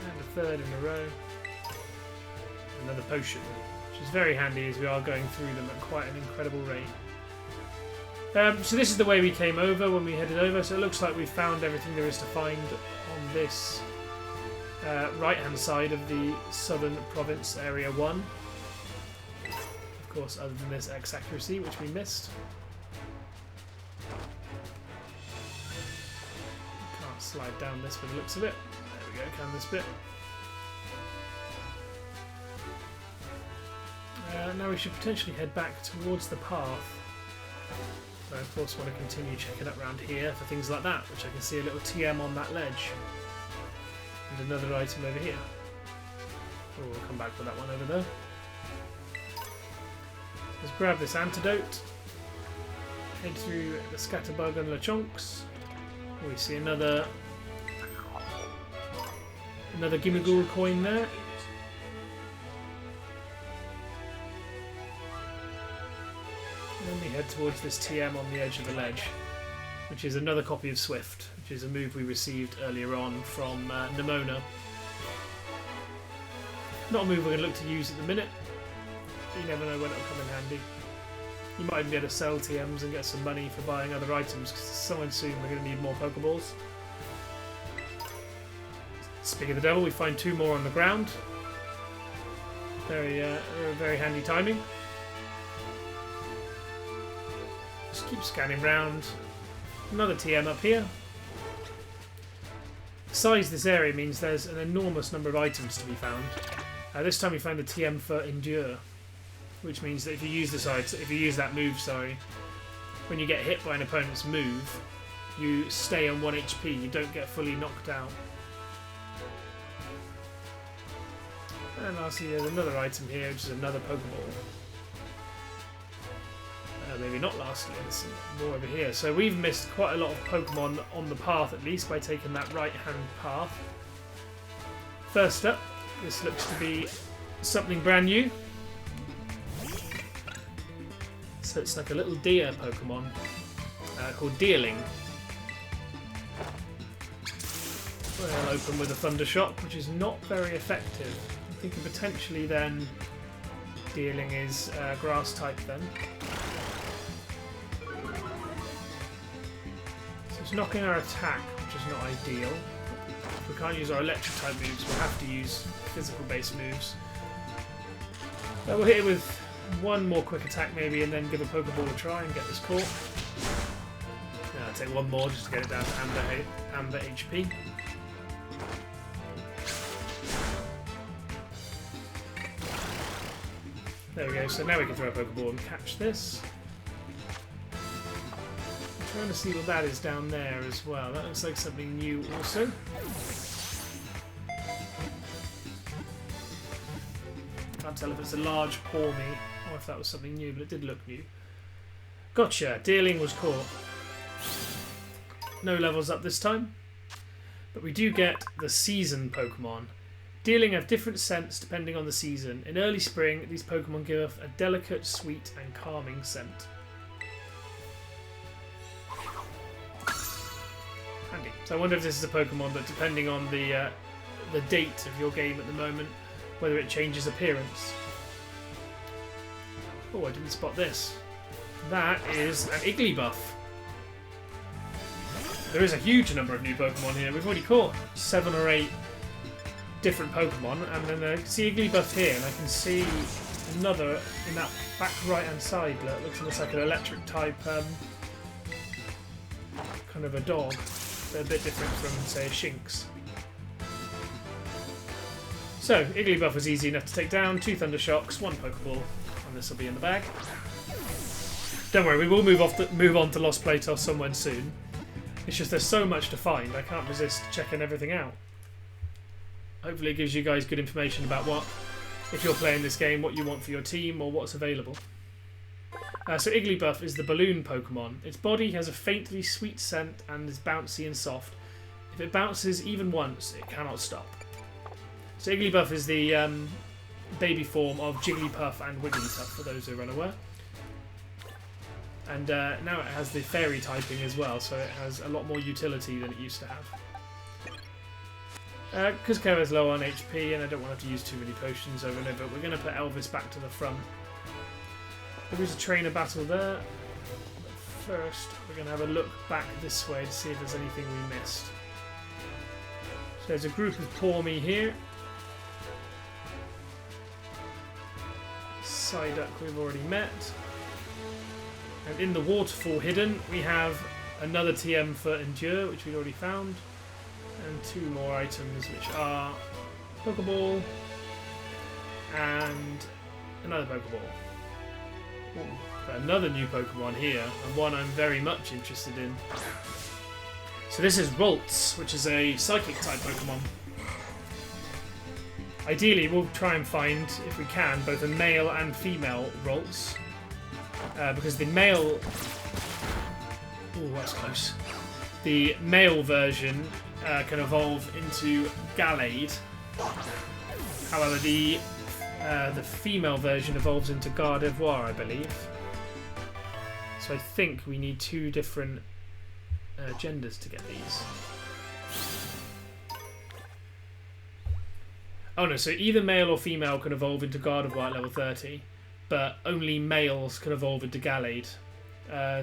A: And a third in a row. Another potion, which is very handy as we are going through them at quite an incredible rate. So this is the way we came over when we headed over, so it looks like we've found everything there is to find on this right-hand side of the Southern Province Area 1. Of course, other than this X accuracy, which we missed. Can't slide down this by the looks of it. There we go, can this bit. Now we should potentially head back towards the path. I of course want to continue checking up around here for things like that, which I can see a little TM on that ledge. And another item over here. Oh, we'll come back for that one over there. Let's grab this antidote. Head through the Scatterbug and Lechonks. We see another Gimmighoul coin there. And then we head towards this TM on the edge of the ledge, which is another copy of Swift, which is a move we received earlier on from Nemona. Not a move we're going to look to use at the minute, but you never know when it'll come in handy. You might even be able to sell TMs and get some money for buying other items, because sometime soon we're going to need more Pokeballs. Speaking of the devil, we find 2 more on the ground. Very handy timing. Just keep scanning round. Another TM up here. The size of this area means there's an enormous number of items to be found. This time we found the TM for Endure, which means that if you use that move, when you get hit by an opponent's move, you stay on 1 HP. You don't get fully knocked out. And lastly, there's another item here, which is another Pokeball. Maybe not lastly, there's more over here. So we've missed quite a lot of Pokemon on the path, at least, by taking that right-hand path. First up, this looks to be something brand new. So it's like a little deer Pokemon called Deerling. We'll open with a Thunder Shock, which is not very effective. I'm thinking potentially then Dealing is grass type then. So it's knocking our attack, which is not ideal. We can't use our electric type moves, we'll have to use physical based moves. But we'll hit it with one more quick attack maybe and then give a Pokeball a try and get this caught. I'll take one more just to get it down to amber HP. There we go, so now we can throw a Pokeball and catch this. I'm trying to see what that is down there as well. That looks like something new also. Can't tell if it's a large Paw Me or if that was something new, but it did look new. Gotcha, Dealing was caught. No levels up this time, but we do get the season Pokemon. Dealing have different scents depending on the season. In early spring, these Pokemon give off a delicate, sweet and calming scent. Handy. So I wonder if this is a Pokemon that, depending on the date of your game at the moment, whether it changes appearance. Oh, I didn't spot this. That is an Igglybuff. There is a huge number of new Pokemon here. We've already caught 7 or 8 different Pokemon, and then I can see Igglybuff here, and I can see another in that back right-hand side. Look, looks almost like an electric type, kind of a dog. They're a bit different from, say, a Shinx. So, Igglybuff was easy enough to take down. 2 Thunder Shocks, 1 Pokeball, and this will be in the bag. Don't worry, we will move on to Lost Platos somewhere soon. It's just there's so much to find, I can't resist checking everything out. Hopefully it gives you guys good information about what, if you're playing this game, what you want for your team or what's available. So Igglybuff is the balloon Pokemon. Its body has a faintly sweet scent and is bouncy and soft. If it bounces even once, it cannot stop. So Igglybuff is the baby form of Jigglypuff and Wigglytuff, for those who are unaware. And now it has the fairy typing as well, so it has a lot more utility than it used to have. Because Kara's low on HP and I don't want to have to use too many potions over and over, we're going to put Elvis back to the front. There is a trainer battle there. But first, we're going to have a look back this way to see if there's anything we missed. So there's a group of Paw Me here. Psyduck we've already met. And in the waterfall hidden, we have another TM for Endure, which we'd already found. And 2 more items, which are Pokeball and another Pokeball. Ooh, another new Pokemon here, and one I'm very much interested in. So this is Ralts, which is a Psychic type Pokemon. Ideally, we'll try and find, if we can, both a male and female Ralts. Because the male... Ooh, that's close. The male version can evolve into Gallade. However, the female version evolves into Gardevoir, I believe. So I think we need 2 different genders to get these. Oh no, so either male or female can evolve into Gardevoir at level 30, but only males can evolve into Gallade.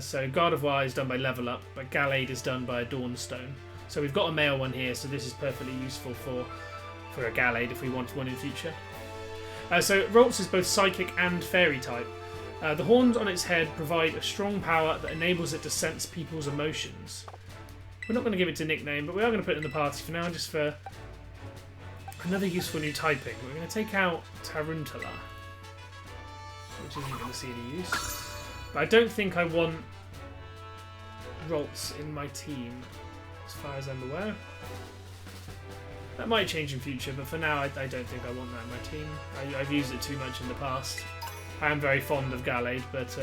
A: So Gardevoir is done by level up, but Gallade is done by a Dawnstone. So we've got a male one here, so this is perfectly useful for a Gallade if we want one in future. So Ralts is both Psychic and Fairy type. The horns on its head provide a strong power that enables it to sense people's emotions. We're not going to give it a nickname, but we are going to put it in the party for now, just for another useful new typing. We're going to take out Taruntula, which isn't going to see any use. But I don't think I want Ralts in my team, as far as I'm aware. That might change in future, but for now I don't think I want that in my team. I've used it too much in the past. I am very fond of Gallade, but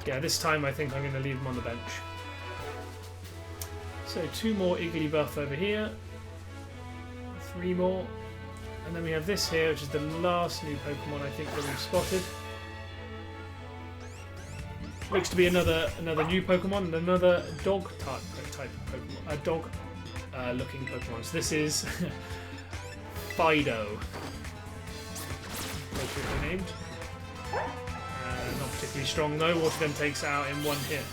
A: yeah, this time I think I'm going to leave him on the bench. So 2 more Igglybuff over here. 3 more. And then we have this here, which is the last new Pokemon I think that we've spotted. Looks to be another new Pokemon and another dog type Pokemon. A dog looking Pokemon. So this is Fido. appropriately named. Not particularly strong though. Water Gun takes it out in one hit.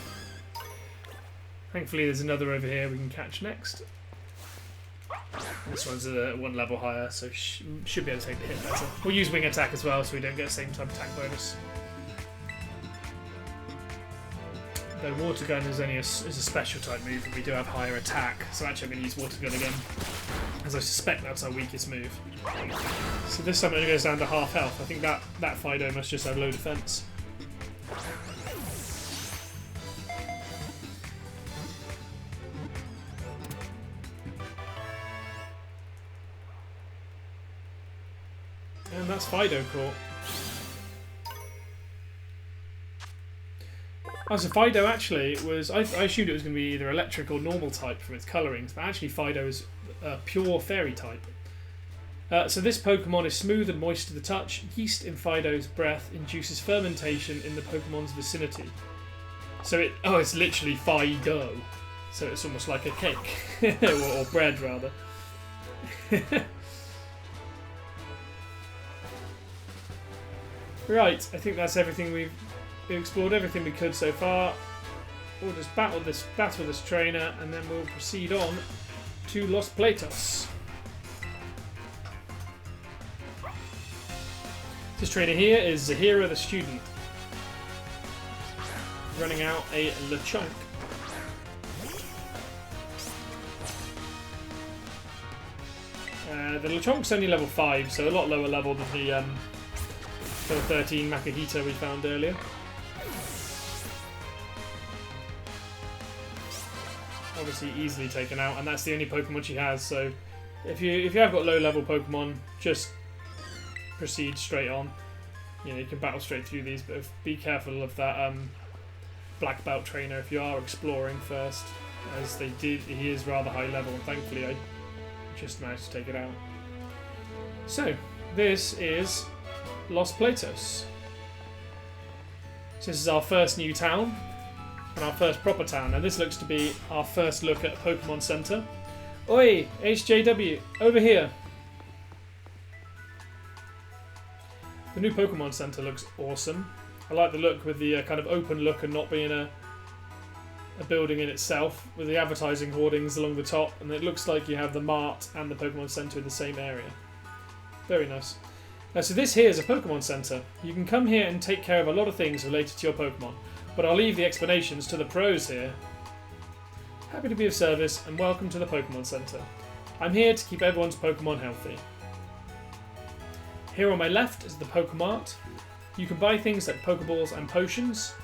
A: Thankfully there's another over here we can catch next. This one's one level higher, so should be able to take the hit better. We'll use Wing Attack as well so we don't get the same type of attack bonus. Though Water Gun is only a special type move, and we do have higher attack, so actually I'm going to use Water Gun again, as I suspect that's our weakest move. So this time it only goes down to half health. I think that Fido must just have low defense. And that's Fido caught. Oh, so Fido actually was... I assumed it was going to be either electric or normal type from its colourings, but actually Fido is a pure fairy type. So this Pokemon is smooth and moist to the touch. Yeast in Fido's breath induces fermentation in the Pokemon's vicinity. So it's literally Fido. So it's almost like a cake. or bread, rather. Right, I think that's everything we've explored everything we could so far. We'll just battle this trainer, and then we'll proceed on to Los Platos. This trainer here is Zahira the student, running out a Lechonk. The Lechonk's only level 5, so a lot lower level than the level 13 Makahita we found earlier. Obviously easily taken out, and that's the only Pokemon she has, so if you have got low level Pokemon, just proceed straight on. You know, you can battle straight through these, but be careful of that black belt trainer if you are exploring first, as he is rather high level, and thankfully I just managed to take it out. So this is Los Platos. So this is our first new town, and our first proper town, and this looks to be our first look at Pokemon Center. Oi, HJW, over here! The new Pokemon Center looks awesome. I like the look with the kind of open look and not being a building in itself, with the advertising hoardings along the top, and it looks like you have the Mart and the Pokemon Center in the same area. Very nice. So this here is a Pokemon Center. You can come here and take care of a lot of things related to your Pokemon, but I'll leave the explanations to the pros here. Happy to be of service, and welcome to the Pokemon Center. I'm here to keep everyone's Pokemon healthy. Here on my left is the Pokemart. You can buy things like Pokeballs and potions,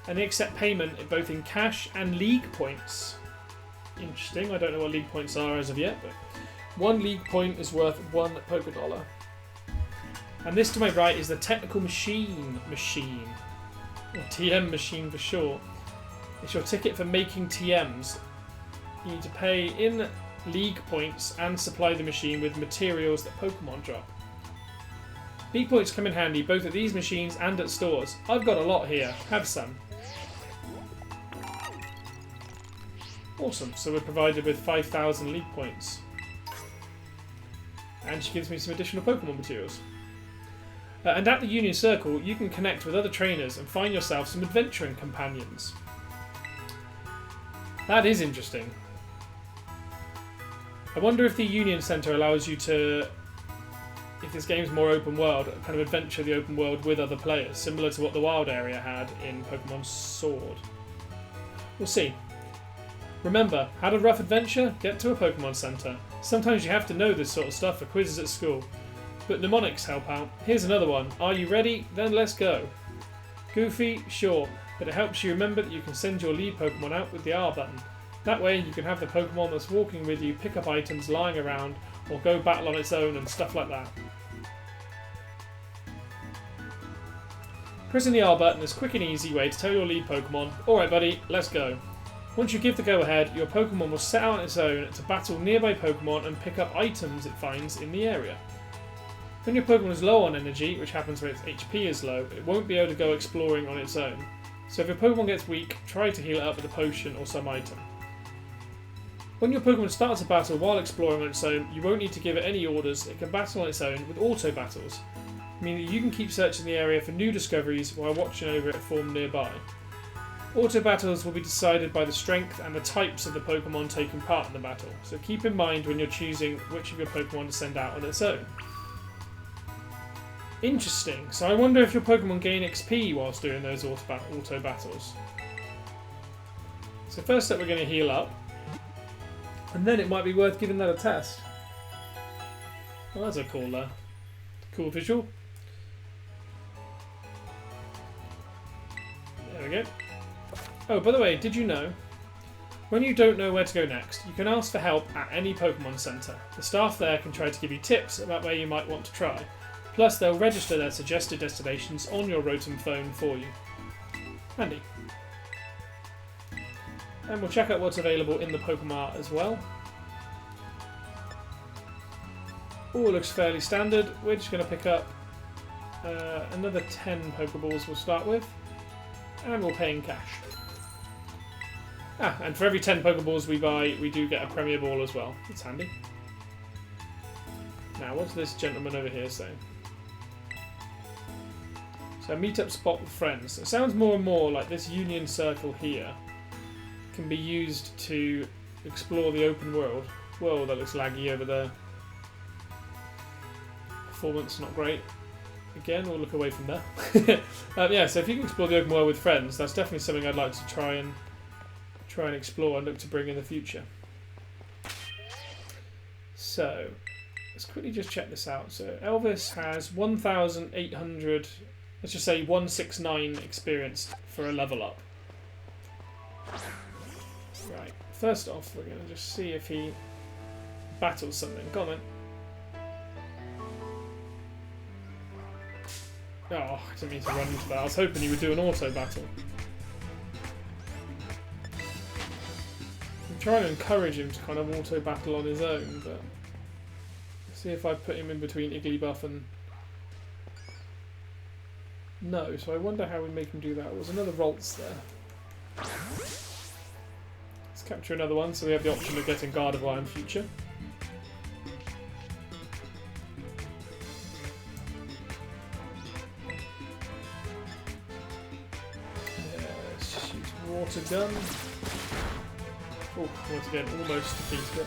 A: and they accept payment both in cash and League points. Interesting, I don't know what League points are as of yet, but one League point is worth one Pokédollar. And this to my right is the Technical Machine, or TM Machine for short. It's your ticket for making TMs. You need to pay in League points and supply the machine with materials that Pokemon drop. League points come in handy both at these machines and at stores. I've got a lot here, have some. Awesome, so we're provided with 5,000 League points. And she gives me some additional Pokemon materials. And at the Union Circle, you can connect with other trainers and find yourself some adventuring companions. That is interesting. I wonder if the Union Centre allows you to, if this game's more open world, kind of adventure the open world with other players, similar to what the Wild area had in Pokemon Sword. We'll see. Remember, had a rough adventure? Get to a Pokemon Centre. Sometimes you have to know this sort of stuff for quizzes at school. But mnemonics help out. Here's another one. Are you ready? Then let's go. Goofy? Sure. But it helps you remember that you can send your lead Pokemon out with the R button. That way you can have the Pokemon that's walking with you pick up items lying around or go battle on its own and stuff like that. Pressing the R button is a quick and easy way to tell your lead Pokemon, alright buddy, let's go. Once you give the go ahead, your Pokemon will set out on its own to battle nearby Pokemon and pick up items it finds in the area. When your Pokemon is low on energy, which happens when its HP is low, it won't be able to go exploring on its own. So if your Pokemon gets weak, try to heal it up with a potion or some item. When your Pokemon starts a battle while exploring on its own, you won't need to give it any orders, it can battle on its own with auto battles. meaning that you can keep searching the area for new discoveries while watching over it form nearby. Auto battles will be decided by the strength and the types of the Pokemon taking part in the battle, so keep in mind when you're choosing which of your Pokemon to send out on its own. Interesting, so I wonder if your Pokemon gain XP whilst doing those auto battles. So first up we're going to heal up, and then it might be worth giving that a test. Well, that's a cool visual. There we go. Oh, by the way, did you know? When you don't know where to go next, you can ask for help at any Pokemon Center. The staff there can try to give you tips about where you might want to try. Plus, they'll register their suggested destinations on your Rotom phone for you. Handy. And we'll check out what's available in the Pokemart as well. All looks fairly standard. We're just going to pick up another 10 Pokeballs we'll start with. And we'll pay in cash. Ah, and for every 10 Pokeballs we buy, we do get a Premier Ball as well. It's handy. Now, what's this gentleman over here saying? So, meet-up spot with friends. It sounds more and more like this Union Circle here can be used to explore the open world. Whoa, that looks laggy over there. Performance not great. Again, we'll look away from there. Yeah, so if you can explore the open world with friends, that's definitely something I'd like to try and explore and look to bring in the future. So, let's quickly just check this out. So, Elvis has 1,800, let's just say 169 experience for a level up. Right, first off, we're going to just see if he battles something. Go on then. Oh, I didn't mean to run into that. I was hoping he would do an auto battle. I'm trying to encourage him to kind of auto battle on his own, but see if I put him in between Igglybuff and no. So I wonder how we make him do that. There was another Ralts there. Let's capture another one, so we have the option of getting Gardevoir in future. Water gun. Oh, once again, almost defeated it.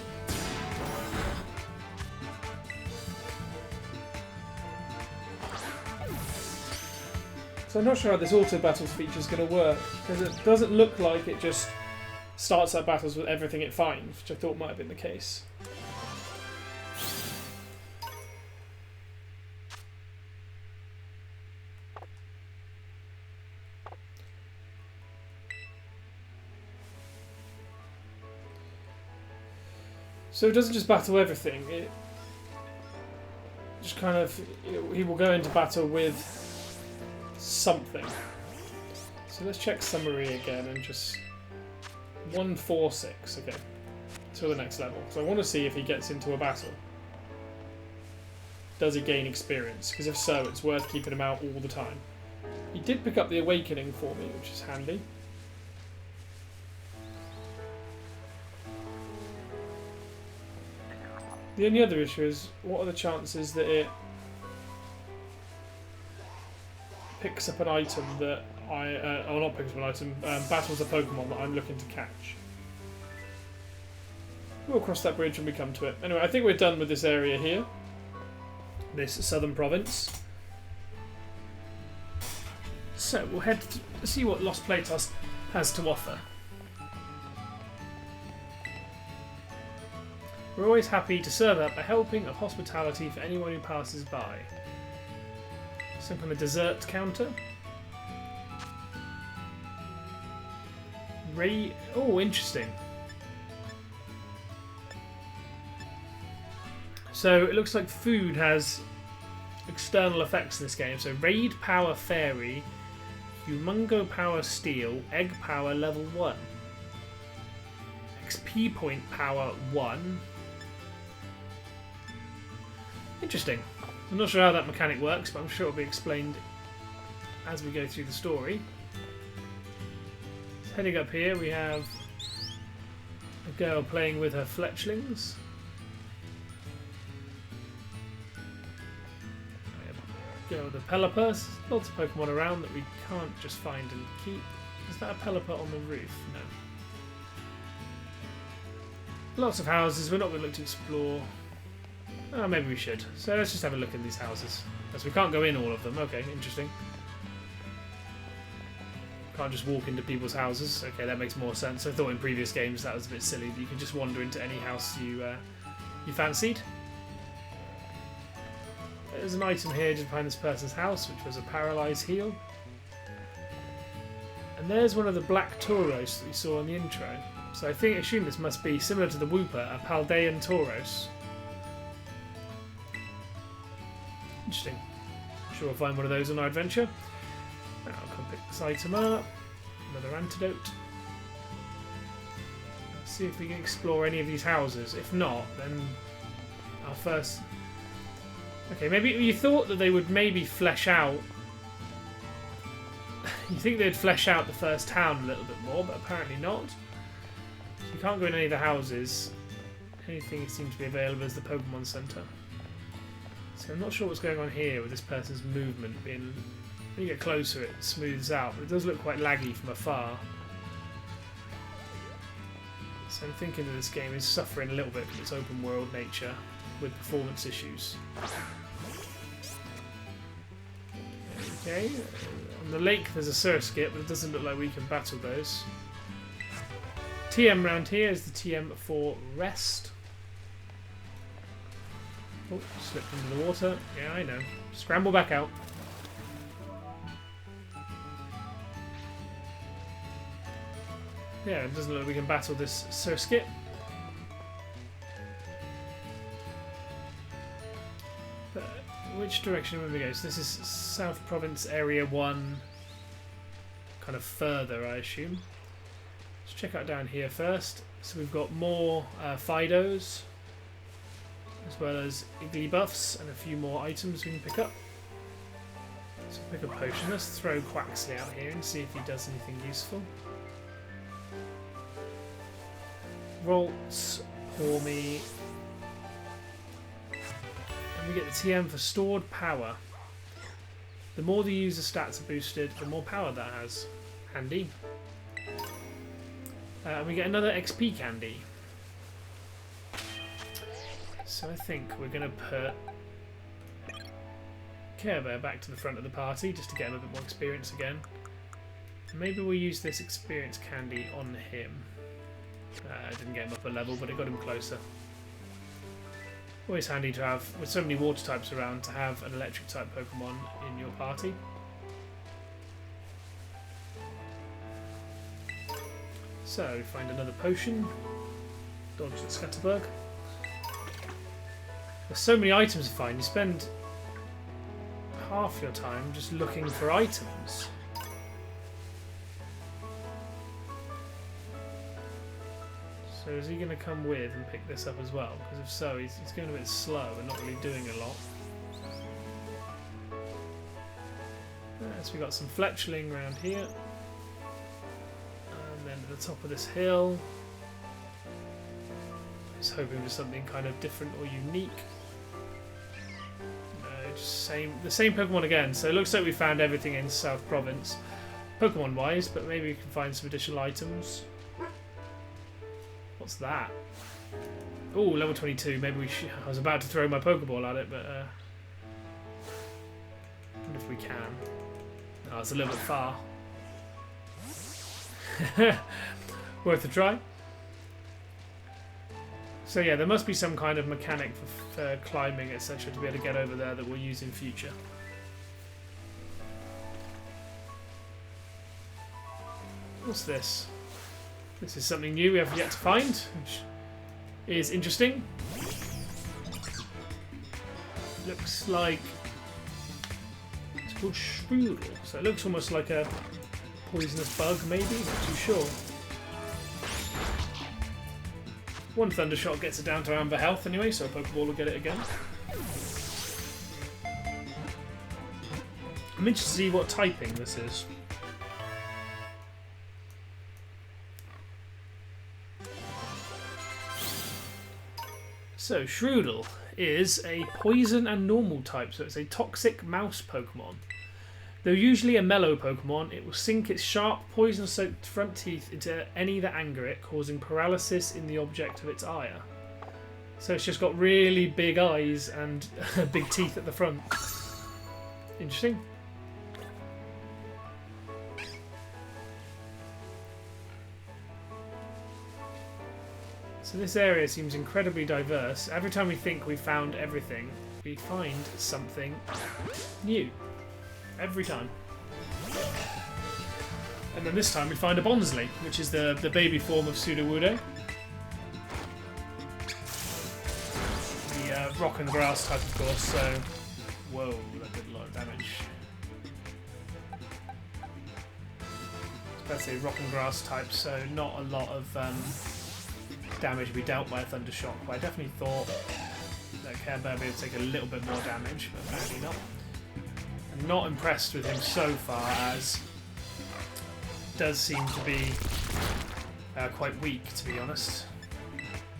A: So I'm not sure how this auto battles feature is going to work, because it doesn't look like it just starts up battles with everything it finds, which I thought might have been the case. So it doesn't just battle everything, it just kind of, he will go into battle with something. So let's check summary again and just 146, okay, to the next level. So I want to see if he gets into a battle. Does he gain experience? Because if so, it's worth keeping him out all the time. He did pick up the Awakening for me, which is handy. The only other issue is, what are the chances that it picks up an item that not picks up an item, battles a Pokemon that I'm looking to catch? We'll cross that bridge when we come to it. Anyway, I think we're done with this area here. This southern province. So, we'll head to see what Lost Platos has to offer. We're always happy to serve up a helping of hospitality for anyone who passes by. Some kind of dessert counter. Oh, interesting. So it looks like food has external effects in this game. So Raid Power Fairy, Humungo Power Steel, Egg Power Level 1. XP Point Power 1. Interesting. I'm not sure how that mechanic works, but I'm sure it'll be explained as we go through the story. So heading up here, we have a girl playing with her fletchlings. Go with the Pelipper. Lots of Pokemon around that we can't just find and keep. Is that a Pelipper on the roof? No. Lots of houses. We're not going to look to explore. Oh, maybe we should. So let's just have a look in these houses. As we can't go in all of them. Okay, interesting. Can't just walk into people's houses. Okay, that makes more sense. I thought in previous games that was a bit silly. That you could just wander into any house you fancied. There's an item here just behind this person's house, which was a paralyzed heel. And there's one of the black Tauros that we saw in the intro. So I assume this must be similar to the Wooper, a Paldean Tauros. Interesting. I'm sure we'll find one of those on our adventure. Now I'll come pick this item up. Another antidote. Let's see if we can explore any of these houses. If not, then our first... Okay, maybe you thought that they would maybe flesh out... You think they'd flesh out the first town a little bit more, but apparently not. So you can't go in any of the houses. Anything that seems to be available is the Pokemon Center. So I'm not sure what's going on here with this person's movement being... When you get closer it smooths out, but it does look quite laggy from afar. So I'm thinking that this game is suffering a little bit from its open world nature with performance issues. Okay, on the lake there's a Surskit, but it doesn't look like we can battle those. TM round here is the TM for rest. Oh, slipped into the water. Yeah, I know. Scramble back out. Yeah, it doesn't look like we can battle this Surskit. But which direction would we go? So this is South Province Area 1, kind of further, I assume. Let's check out down here first. So we've got more Fidos, as well as Igglybuffs, and a few more items we can pick up. So pick a potion. Let's throw Quaxly out here and see if he does anything useful. Rolts, Hormy, and we get the TM for stored power. The more the user stats are boosted, the more power that has. Handy. And we get another XP candy. So I think we're going to put Care Bear back to the front of the party just to get him a bit more experience again. Maybe we'll use this experience candy on him. It didn't get him up a level, but it got him closer. Always handy to have, with so many water types around, to have an electric type Pokemon in your party. So, find another potion. Dodge the Scatterbug. There's so many items to find, you spend half your time just looking for items. So is he going to come with and pick this up as well? Because if so, he's going a bit slow and not really doing a lot. So we got some Fletchling around here. And then at the top of this hill, I was hoping for something kind of different or unique. Just the same Pokemon again. So it looks like we found everything in South Province, Pokemon-wise, but maybe we can find some additional items. What's that? Oh, level 22. Maybe we should... I was about to throw my Pokeball at it, but... I wonder if we can. Oh, it's a little bit far. Worth a try. So yeah, there must be some kind of mechanic for climbing, etc., to be able to get over there that we'll use in future. What's this? This is something new we have yet to find, which is interesting. Looks like... It's called Strudel, so it looks almost like a poisonous bug, maybe? Not too sure. One Thundershot gets it down to amber health anyway, so a Pokeball will get it again. I'm interested to see what typing this is. So, Shroodle is a poison and normal type, so it's a toxic mouse Pokemon. Though usually a mellow Pokemon, it will sink its sharp, poison-soaked front teeth into any that anger it, causing paralysis in the object of its ire. So it's just got really big eyes and big teeth at the front. Interesting. So this area seems incredibly diverse. Every time we think we've found everything, we find something new. Every time. And then this time we find a Bonsly, which is the baby form of Sudowoodo. The rock and grass type, of course, so... Whoa, that did a lot of damage. Let's say rock and grass type, so not a lot of damage to be dealt by a Thunder Shock, but I definitely thought that Care Bear would be able to take a little bit more damage, but apparently not. I'm not impressed with him so far, as does seem to be quite weak, to be honest.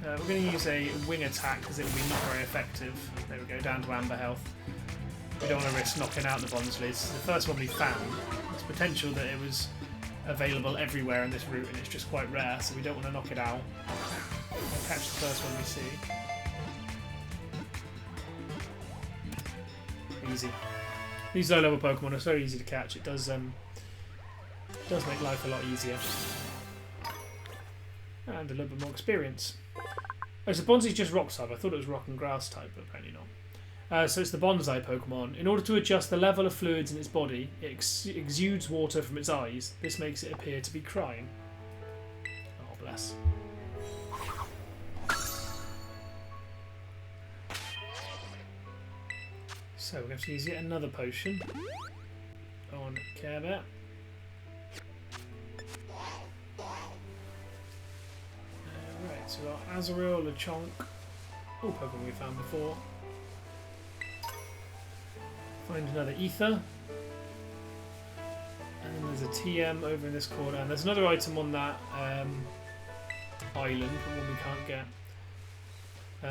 A: We're going to use a wing attack because it will be not very effective. There we go, down to amber health. We don't want to risk knocking out the Bonsly. It's the first one we found. There's potential that it was available everywhere in this route and it's just quite rare, so we don't want to knock it out. We'll catch the first one we see. Easy. These low level Pokemon are so easy to catch, it does make life a lot easier. And a little bit more experience. Oh, so Bonsly's just rock type. I thought it was rock and grass type, but apparently not. So it's the Bonsai Pokemon. In order to adjust the level of fluids in its body, it exudes water from its eyes. This makes it appear to be crying. Oh, bless. So we have to use yet another potion on Care Bear. Right, so we've got Azurill, Lechonk, all Pokemon we found before. Find another Ether. And then there's a TM over in this corner. And there's another item on that island, but one we can't get.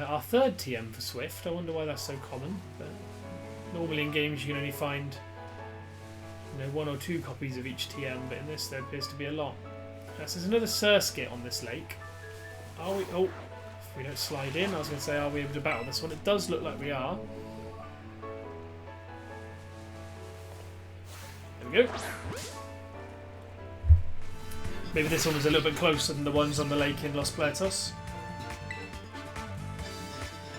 A: Our third TM for Swift. I wonder why that's so common. But normally in games you can only find, you know, 1 or 2 copies of each TM, but in this there appears to be a lot. So there's another Surskit on this lake. Are we... Oh, if we don't slide in, I was going to say, are we able to battle this one? It does look like we are. There we go. Maybe this one was a little bit closer than the ones on the lake in Los Platos.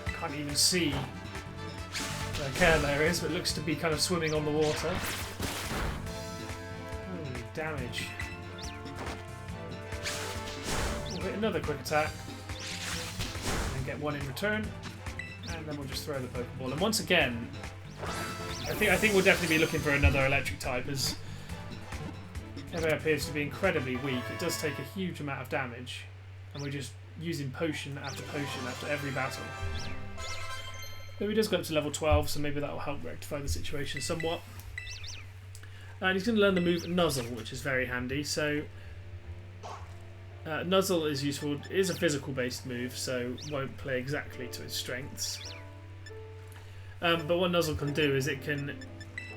A: Can't even see where Care Bear is, but it looks to be kind of swimming on the water. Holy damage. We'll hit another quick attack and get one in return, and then we'll just throw the Pokeball. And once again, I think we'll definitely be looking for another electric type, as Care Bear appears to be incredibly weak. It does take a huge amount of damage, and we're just using potion after every battle. Though he does go up to level 12, so maybe that will help rectify the situation somewhat. And he's going to learn the move Nuzzle, which is very handy. So Nuzzle is useful. It is a physical-based move, so won't play exactly to its strengths. But what Nuzzle can do is it can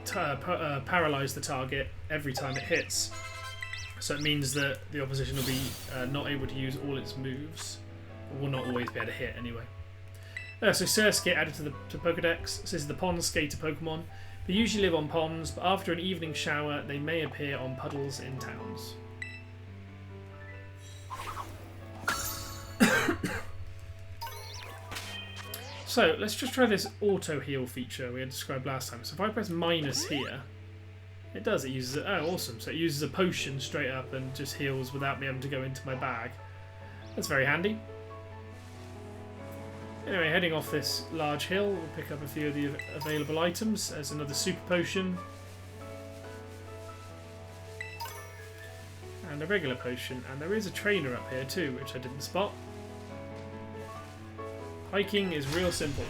A: paralyse the target every time it hits. So it means that the opposition will be not able to use all its moves. Or will not always be able to hit anyway. So Surskit added to Pokedex. This is the pond skater Pokemon. They usually live on ponds, but after an evening shower they may appear on puddles in towns. So let's just try this auto heal feature we had described last time. So if I press minus here, it does. It uses it. Oh, awesome! So it uses a potion straight up and just heals without me having to go into my bag. That's very handy. Anyway, heading off this large hill, we'll pick up a few of the available items. There's another super potion. And a regular potion. And there is a trainer up here too, which I didn't spot. Hiking is real simple.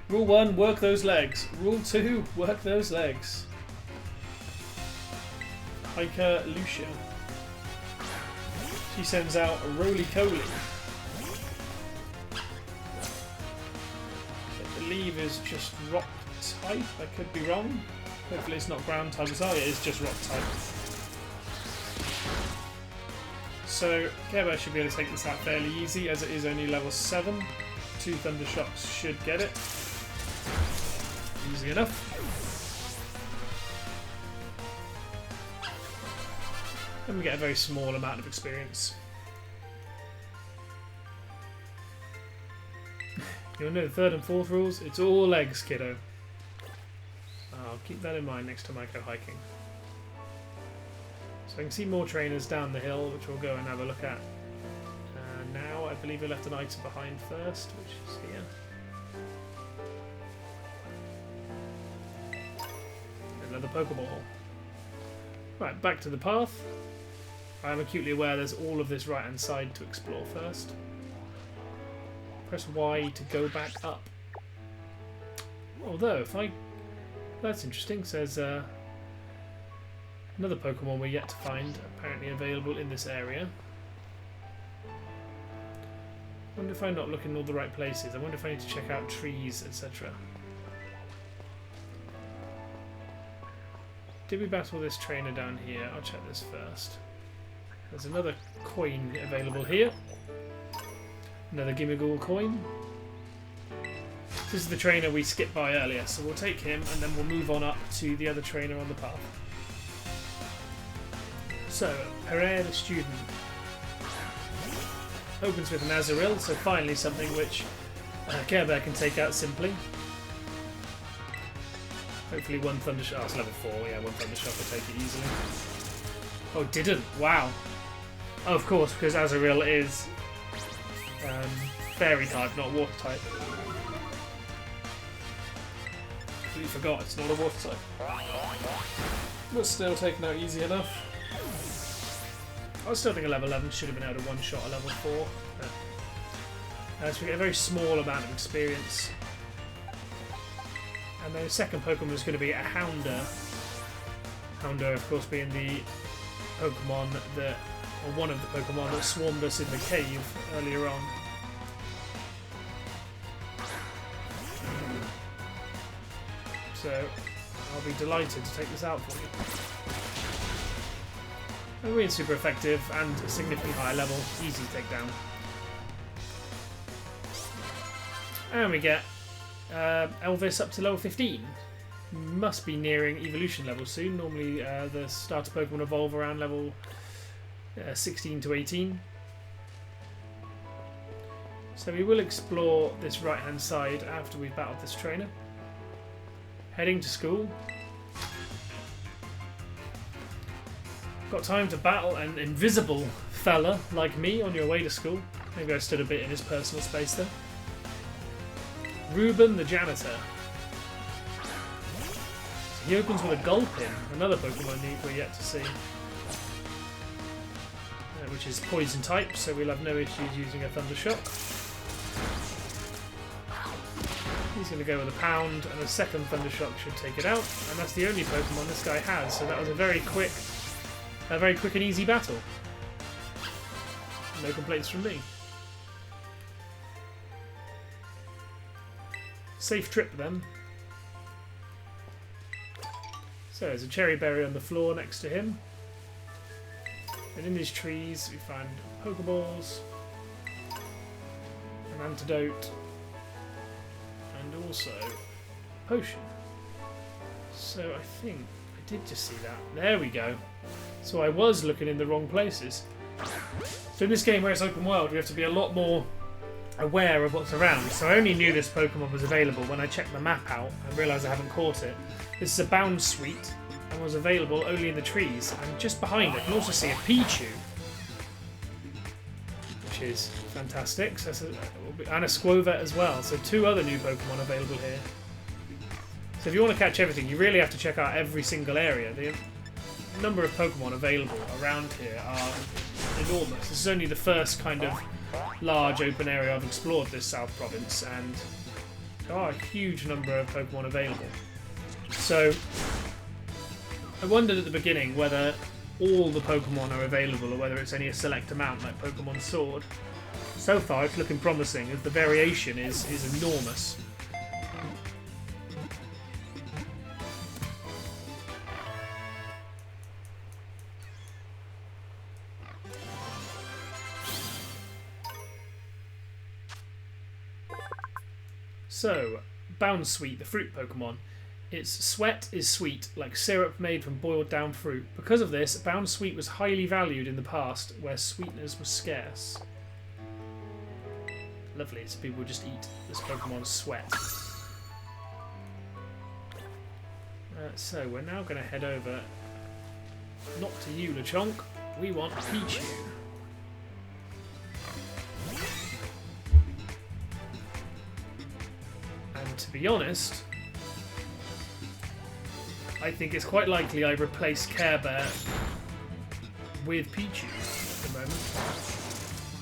A: Rule 1, work those legs. Rule 2, work those legs. Hiker Lucia. She sends out a roly-coly. believe is just rock type. I could be wrong. Hopefully it's not ground type as well. It is just rock type. So Care Bear should be able to take this out fairly easy, as it is only level 7. 2 Thunder Shocks should get it. Easy enough. And we get a very small amount of experience. You'll know the 3rd and 4th rules. It's all legs, kiddo. I'll keep that in mind next time I go hiking. So I can see more trainers down the hill, which we'll go and have a look at. Now I believe we left an item behind first, which is here. Another Pokeball. Right, back to the path. I am acutely aware there's all of this right hand side to explore first. Press Y to go back up. Although, if I... That's interesting, says another Pokemon we're yet to find, apparently available in this area. I wonder if I'm not looking in all the right places. I wonder if I need to check out trees, etc. Did we battle this trainer down here? I'll check this first. There's another coin available here. Another Gimmighoul coin. This is the trainer we skipped by earlier, so we'll take him and then we'll move on up to the other trainer on the path. So, Pereira the student. Opens with an Azurill, so finally something which Care Bear can take out simply. Hopefully one Thunder Shock. Oh, it's level 4, yeah, one Thunder Shock will take it easily. Oh, didn't! Wow! Oh, of course, because Azurill is Fairy type, not Water type. Completely forgot it's not a Water type. But still taken out easy enough. I still think a level 11 should have been able to one-shot a level 4. So we get a very small amount of experience. And then the second Pokemon is going to be a Houndour. Houndour, of course, being the Pokemon that, or one of the Pokemon that swarmed us in the cave earlier on. So I'll be delighted to take this out for you. And really super effective and a significantly higher level, easy to take down. And we get Elvis up to level 15. Must be nearing evolution level soon. Normally the starter Pokemon evolve around level 16 to 18. So we will explore this right hand side after we've battled this trainer. Heading to school. Got time to battle an invisible fella like me on your way to school. Maybe I stood a bit in his personal space there. Ruben the janitor. He opens with a Gulpin, another Pokemon we're yet to see. Which is poison type, so we'll have no issues using a Thunder Shock. He's going to go with a Pound, and a second Thunder Shock should take it out. And that's the only Pokemon this guy has, so that was a very quick and easy battle. No complaints from me. Safe trip then. So there's a Cherry Berry on the floor next to him. And in these trees we find Pokeballs, an antidote, and also a potion. So I think I did just see that. There we go. So I was looking in the wrong places. So in this game where it's open world, we have to be a lot more aware of what's around. So I only knew this Pokemon was available when I checked the map out and realised I haven't caught it. This is a Bound Suite and was available only in the trees. And just behind it, I can also see a Pichu, which is fantastic. So and a Squovet as well. So 2 other new Pokemon available here. So if you want to catch everything, you really have to check out every single area. The number of Pokemon available around here are enormous. This is only the first kind of large open area I've explored this South Province, and there are a huge number of Pokemon available. So I wondered at the beginning whether all the Pokemon are available or whether it's only a select amount like Pokemon Sword. So far it's looking promising as the variation is enormous. So, Bounsweet, the fruit Pokemon. Its sweat is sweet, like syrup made from boiled down fruit. Because of this, Bounsweet was highly valued in the past, where sweeteners were scarce. Lovely, so people just eat this Pokemon's sweat. So, we're now going to head over, not to you, Lechonk, we want Pichu. And to be honest, I think it's quite likely I replace Care Bear with Pichu at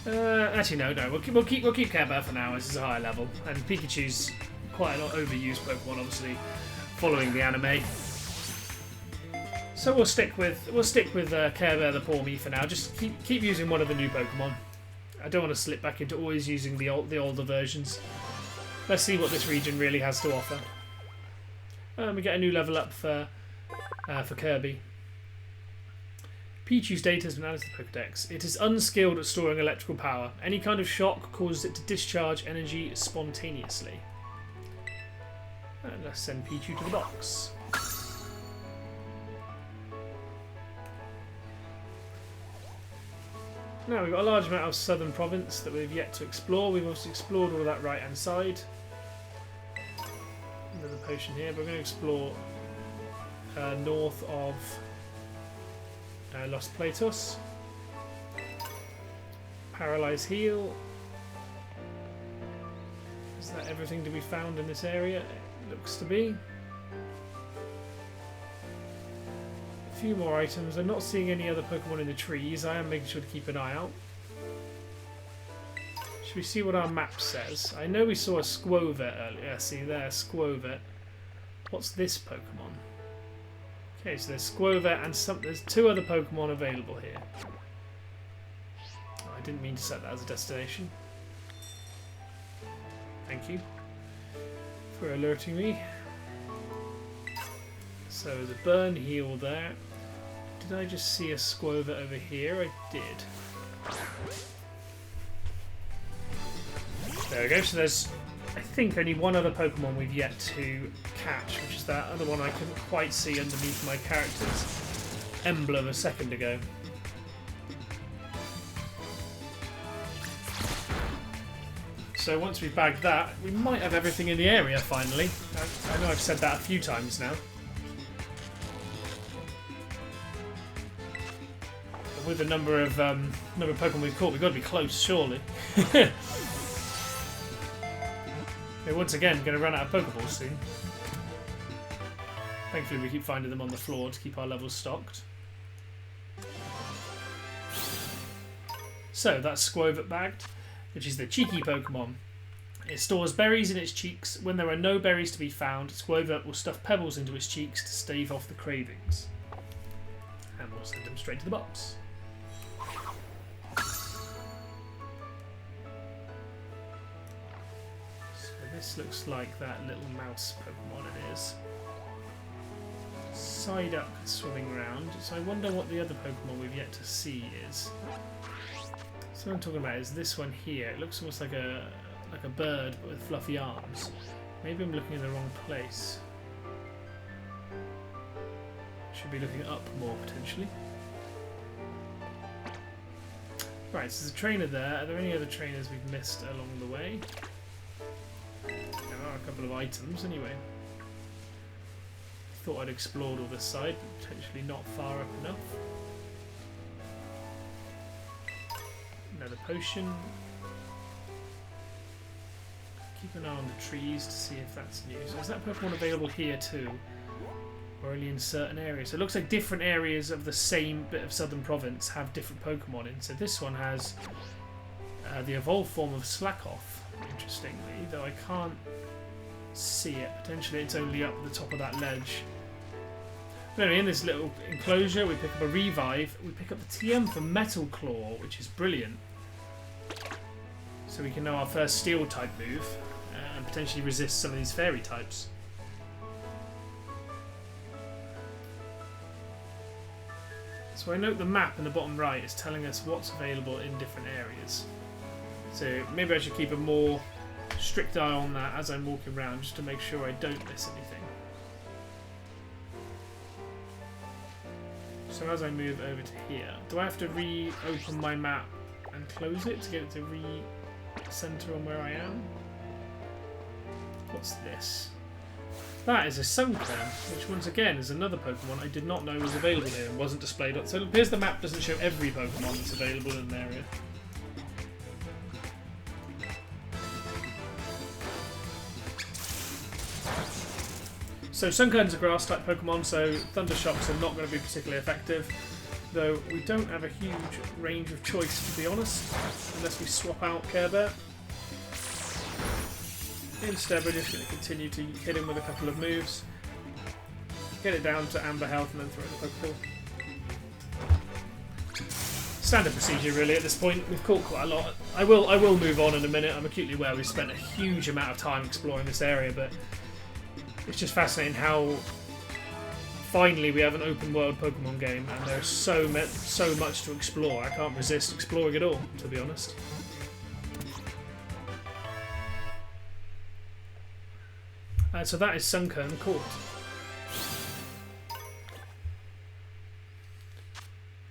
A: the moment. Actually, no. We'll keep Care Bear for now. This is a higher level, and Pikachu's quite a lot overused Pokemon, obviously, following the anime. So we'll stick with Care Bear the Poor Me for now. Just keep using one of the new Pokemon. I don't want to slip back into always using the older versions. Let's see what this region really has to offer. We get a new level up for Kirby. Pichu's data has been added to the Pokedex. It is unskilled at storing electrical power. Any kind of shock causes it to discharge energy spontaneously. And let's send Pichu to the box. Now we've got a large amount of southern province that we've yet to explore. We've also explored all of that right hand side. Another potion here, but we're going to explore north of Los Platos. Paralyze Heal. Is that everything to be found in this area? It looks to be. A few more items. I'm not seeing any other Pokemon in the trees. I am making sure to keep an eye out. Should we see what our map says? I know we saw a Squovet earlier. See there, Squovet. What's this Pokemon? Okay, so there's Squovet and there's two other Pokemon available here. Oh, I didn't mean to set that as a destination. Thank you for alerting me. So there's a Burn Heal there. Did I just see a Squovet over here? I did. There we go. So there's, I think, only one other Pokemon we've yet to catch, which is that other one I couldn't quite see underneath my character's emblem a second ago. So once we've bagged that, we might have everything in the area finally. I know I've said that a few times now. But with the number of Pokemon we've caught, we've got to be close, surely. We're once again going to run out of Pokeballs soon. Thankfully we keep finding them on the floor to keep our levels stocked. So that's Squovet bagged, which is the cheeky Pokemon. It stores berries in its cheeks. When there are no berries to be found, Squovet will stuff pebbles into its cheeks to stave off the cravings. And we'll send them straight to the box. This looks like that little mouse Pokemon it is. Psyduck swimming around. So I wonder what the other Pokemon we've yet to see is. So what I'm talking about is this one here. It looks almost like a bird but with fluffy arms. Maybe I'm looking in the wrong place. Should be looking up more potentially. Right, so there's a trainer there. Are there any other trainers we've missed along the way? There are a couple of items anyway. Thought I'd explored all this side, but potentially not far up enough. Another potion. Keep an eye on the trees to see if that's new. So is that Pokemon available here too? Or only in certain areas? So it looks like different areas of the same bit of Southern Province have different Pokemon in. So this one has the evolved form of Slackoff, interestingly, though I can't see it. Potentially it's only up at the top of that ledge. But anyway, in this little enclosure we pick up a Revive. We pick up the TM for Metal Claw, which is brilliant. So we can know our first Steel type move. and potentially resist some of these fairy types. So I note the map in the bottom right is telling us what's available in different areas. So maybe I should keep a more strict eye on that as I'm walking around, just to make sure I don't miss anything. So as I move over to here, do I have to reopen my map and close it to get it to re-center on where I am? What's this? That is a Sunkern, which once again is another Pokemon I did not know was available here and wasn't displayed on. So it appears the map doesn't show every Pokemon that's available in an area. So Sunkern's a grass type Pokemon, so Thunder Shocks are not going to be particularly effective, though we don't have a huge range of choice, to be honest, unless we swap out Care Bear. Instead we're just going to continue to hit him with a couple of moves, get it down to amber health and then throw it in the Pokeball. Standard procedure really at this point. We've caught quite a lot. I will move on in a minute. I'm acutely aware we've spent a huge amount of time exploring this area, but it's just fascinating how finally we have an open world Pokemon game and there's so much to explore. I can't resist exploring it all, to be honest. So that is Sunkern caught.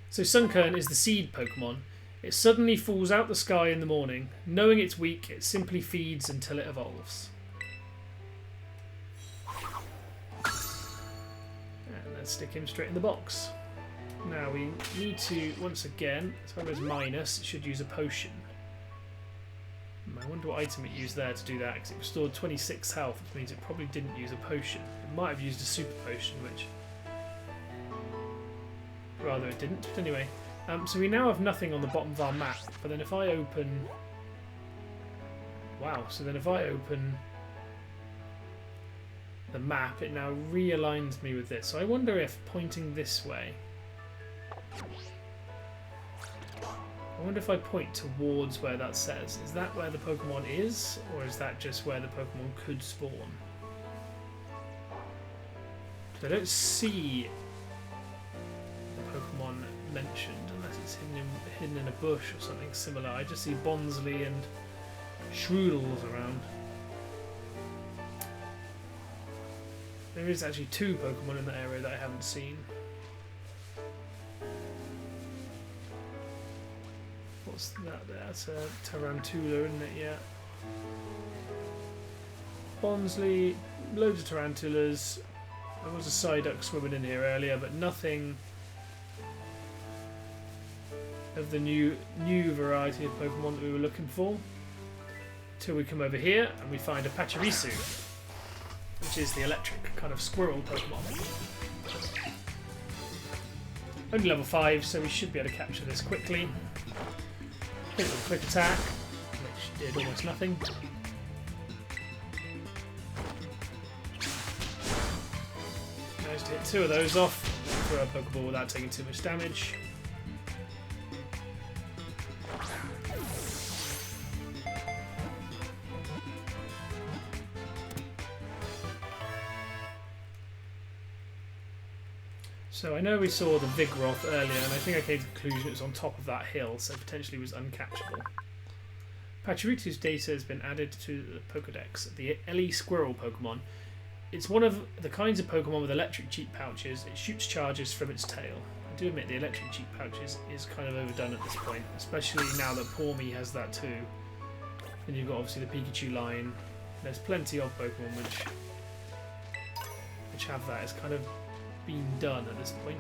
A: So Sunkern is the seed Pokemon. It suddenly falls out the sky in the morning. Knowing it's weak, it simply feeds until it evolves. And let's stick him straight in the box. Now we need to, once again, as far as minus, it should use a potion. I wonder what item it used there to do that, because it restored 26 health, which means it probably didn't use a potion. It might have used a super potion, which... rather it didn't. But anyway, so we now have nothing on the bottom of our map, but then if I open... wow, so then if I open the map, it now realigns me with this. So I wonder if pointing this way... I wonder if I point towards where that says, is that where the Pokemon is, or is that just where the Pokemon could spawn? I don't see the Pokemon mentioned, unless it's hidden in a bush or something similar. I just see Bonsly and Shroodles around. There is actually two Pokemon in the area that I haven't seen. What's that there? That's a Tarantula, isn't it? Yeah. Bonsly, loads of Tarantulas. There was a Psyduck swimming in here earlier, but nothing of the new variety of Pokemon that we were looking for. Till we come over here and we find a Pachirisu, which is the electric kind of squirrel Pokemon. Only level 5, so we should be able to capture this quickly. Hit it with a quick attack, which did almost nothing. Managed to hit 2 of those off, throw a Pokeball without taking too much damage. So I know we saw the Vigoroth earlier, and I think I came to the conclusion it was on top of that hill, so potentially was uncatchable. Pachirisu's data has been added to the Pokedex, the Ellie Squirrel Pokemon. It's one of the kinds of Pokemon with electric cheek pouches. It shoots charges from its tail. I do admit the electric cheek pouches is kind of overdone at this point, especially now that Pawmi has that too. And you've got obviously the Pikachu line. There's plenty of Pokemon which have that. It's kind of been done at this point.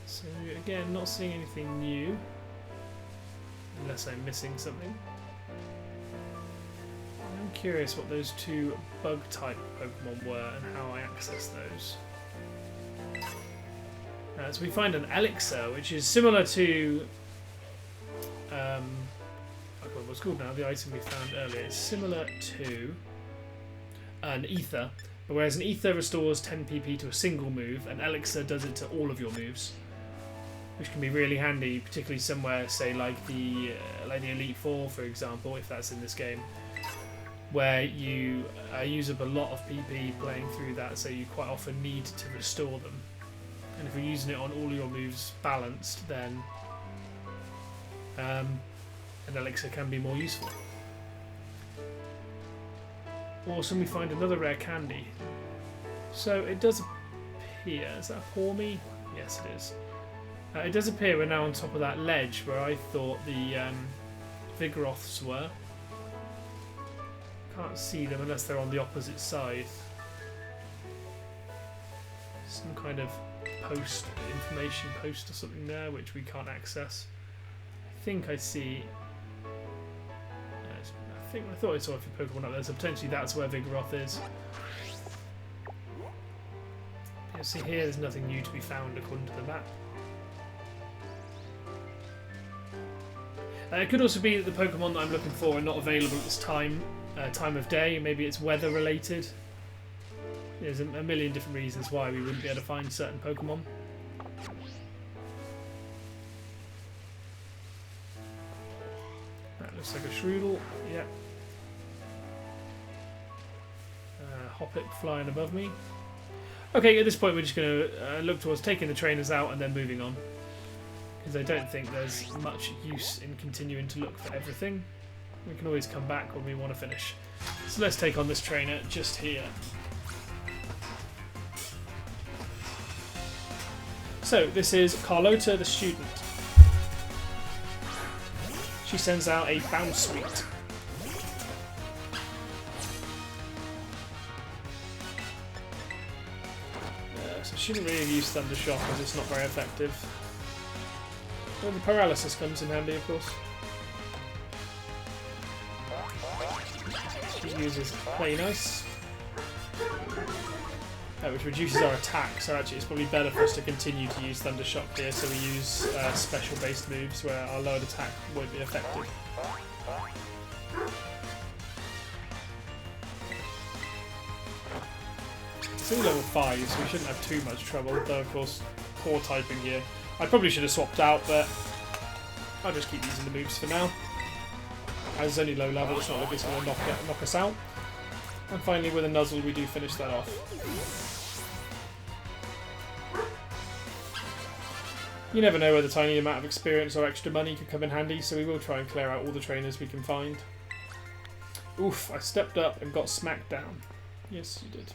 A: So again, not seeing anything new, unless I'm missing something. I'm curious what those 2 bug type Pokemon were and how I access those. So we find an Elixir, which is similar to I can't remember what it's called now, the item we found earlier. It's similar to an Ether. Whereas an Ether restores 10 PP to a single move, an Elixir does it to all of your moves. which can be really handy, particularly somewhere, say, like the Elite Four, for example, if that's in this game, where you use up a lot of PP playing through that, so you quite often need to restore them. And if you're using it on all your moves balanced, then an elixir can be more useful. Awesome, we find another rare candy. So it does appear, is that a Pawmi? Yes, it is. It does appear we're now on top of that ledge where I thought the Vigoroths were. Can't see them unless they're on the opposite side. Some kind of information post or something there which we can't access. I think I see. I thought I saw a few Pokemon up there, so potentially that's where Vigoroth is. You'll see here there's nothing new to be found according to the map. It could also be that the Pokemon that I'm looking for are not available at this time of day. Maybe it's weather related. There's a million different reasons why we wouldn't be able to find certain Pokemon. That looks like a Shroodle. Yep. Hoppip flying above me. Okay, at this point we're just going to look towards taking the trainers out and then moving on. Because I don't think there's much use in continuing to look for everything. We can always come back when we want to finish. So let's take on this trainer just here. So this is Carlota the student. She sends out a Bounce Sweet. So she shouldn't really use Thunder Shock because it's not very effective. Well, the Paralysis comes in handy, of course. She uses Play Nice, which reduces our attack, so actually it's probably better for us to continue to use Thunder Shock here, so we use special based moves where our lowered attack won't be affected. It's all level 5, so we shouldn't have too much trouble, though of course poor typing here. I probably should have swapped out, but I'll just keep using the moves for now. As it's only low level, it's not like it's going to knock us out. And finally with a Nuzzle we do finish that off. You never know where the tiny amount of experience or extra money could come in handy, so we will try and clear out all the trainers we can find. Oof, I stepped up and got smacked down. Yes, you did.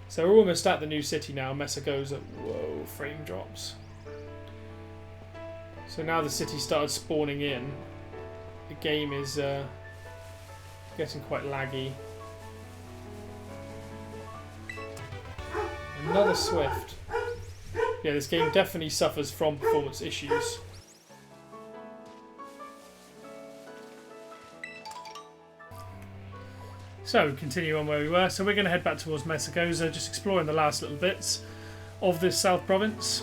A: So we're almost at the new city now, Messagoza. Whoa, frame drops. So now the city started spawning in. The game is getting quite laggy. Another Swift. Yeah, this game definitely suffers from performance issues. So, continue on where we were. So we're going to head back towards Messagoza, just exploring the last little bits of this South Province.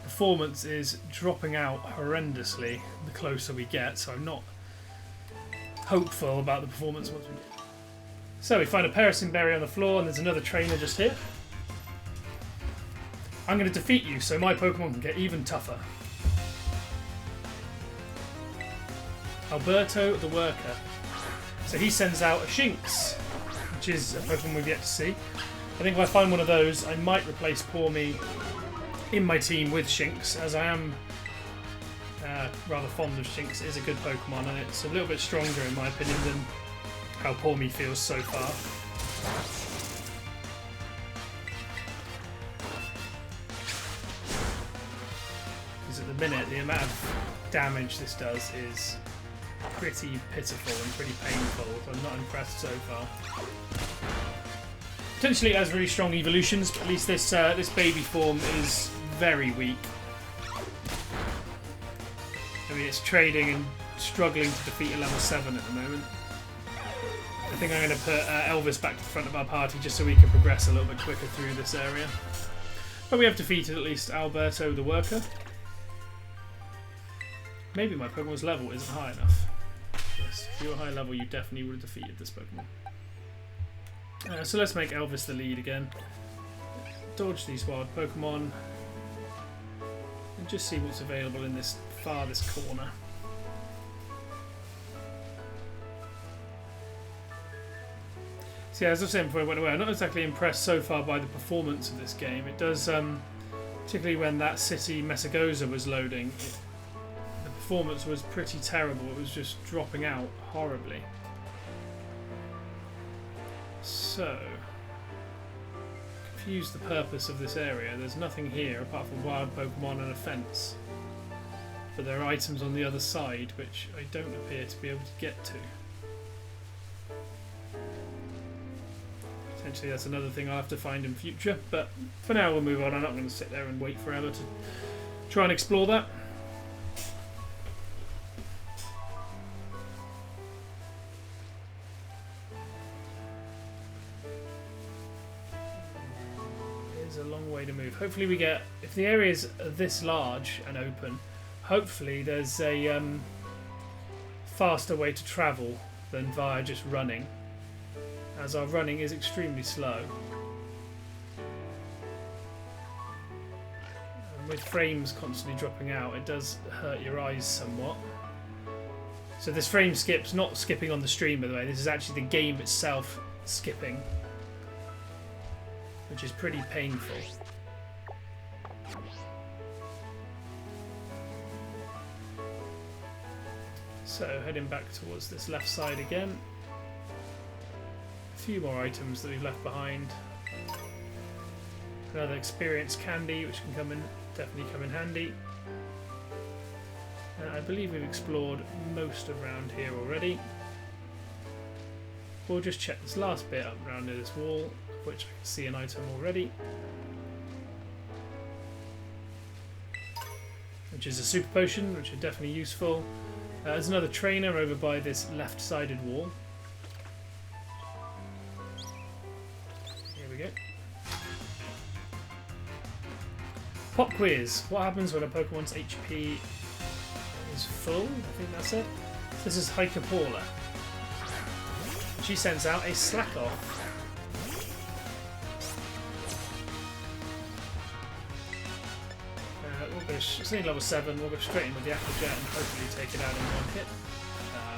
A: Performance is dropping out horrendously the closer we get, so I'm not hopeful about the performance once we get. So we find a Parasin Berry on the floor, and there's another trainer just here. I'm going to defeat you so my Pokemon can get even tougher. Alberto the Worker. So he sends out a Shinx, which is a Pokemon we've yet to see. I think if I find one of those, I might replace Pawmi in my team with Shinx, as I am rather fond of Shinx. It is a good Pokemon, and it's a little bit stronger in my opinion than how Pawmi feels so far. Because at the minute, the amount of damage this does is pretty pitiful and pretty painful, so I'm not impressed so far. Potentially it has really strong evolutions, but at least this this baby form is very weak. I mean, it's trading and struggling to defeat a level 7 at the moment. I think I'm going to put Elvis back to the front of our party just so we can progress a little bit quicker through this area. But we have defeated at least Alberto the Worker. Maybe my Pokemon's level isn't high enough. Yes, if you were high level, you definitely would have defeated this Pokemon. So let's make Elvis the lead again. Dodge these wild Pokemon. And just see what's available in this farthest corner. So yeah, as I was saying before I went away, I'm not exactly impressed so far by the performance of this game. It does, particularly when that city Messagoza was loading, the performance was pretty terrible. It was just dropping out horribly. So, confuse the purpose of this area. There's nothing here apart from wild Pokemon and a fence. But there are items on the other side which I don't appear to be able to get to. Potentially that's another thing I'll have to find in future, but for now we'll move on. I'm not going to sit there and wait forever to try and explore that. It's a long way to move. Hopefully we get, if the area is this large and open, hopefully there's a faster way to travel than via just running, as our running is extremely slow. And with frames constantly dropping out, it does hurt your eyes somewhat. So this frame skip's not skipping on the stream, by the way. This is actually the game itself skipping, which is pretty painful. So heading back towards this left side again. A few more items that we've left behind. Another experience candy, which can definitely come in handy. I believe we've explored most around here already. We'll just check this last bit up around near this wall, which I can see an item already, which is a super potion, which are definitely useful. There's another trainer over by this left-sided wall. Here we go. Pop quiz. What happens when a Pokemon's HP is full? I think that's it. This is Hyperpaula. She sends out a slack off. It's only level 7, we'll go straight in with the Applejet and hopefully take it out in one hit.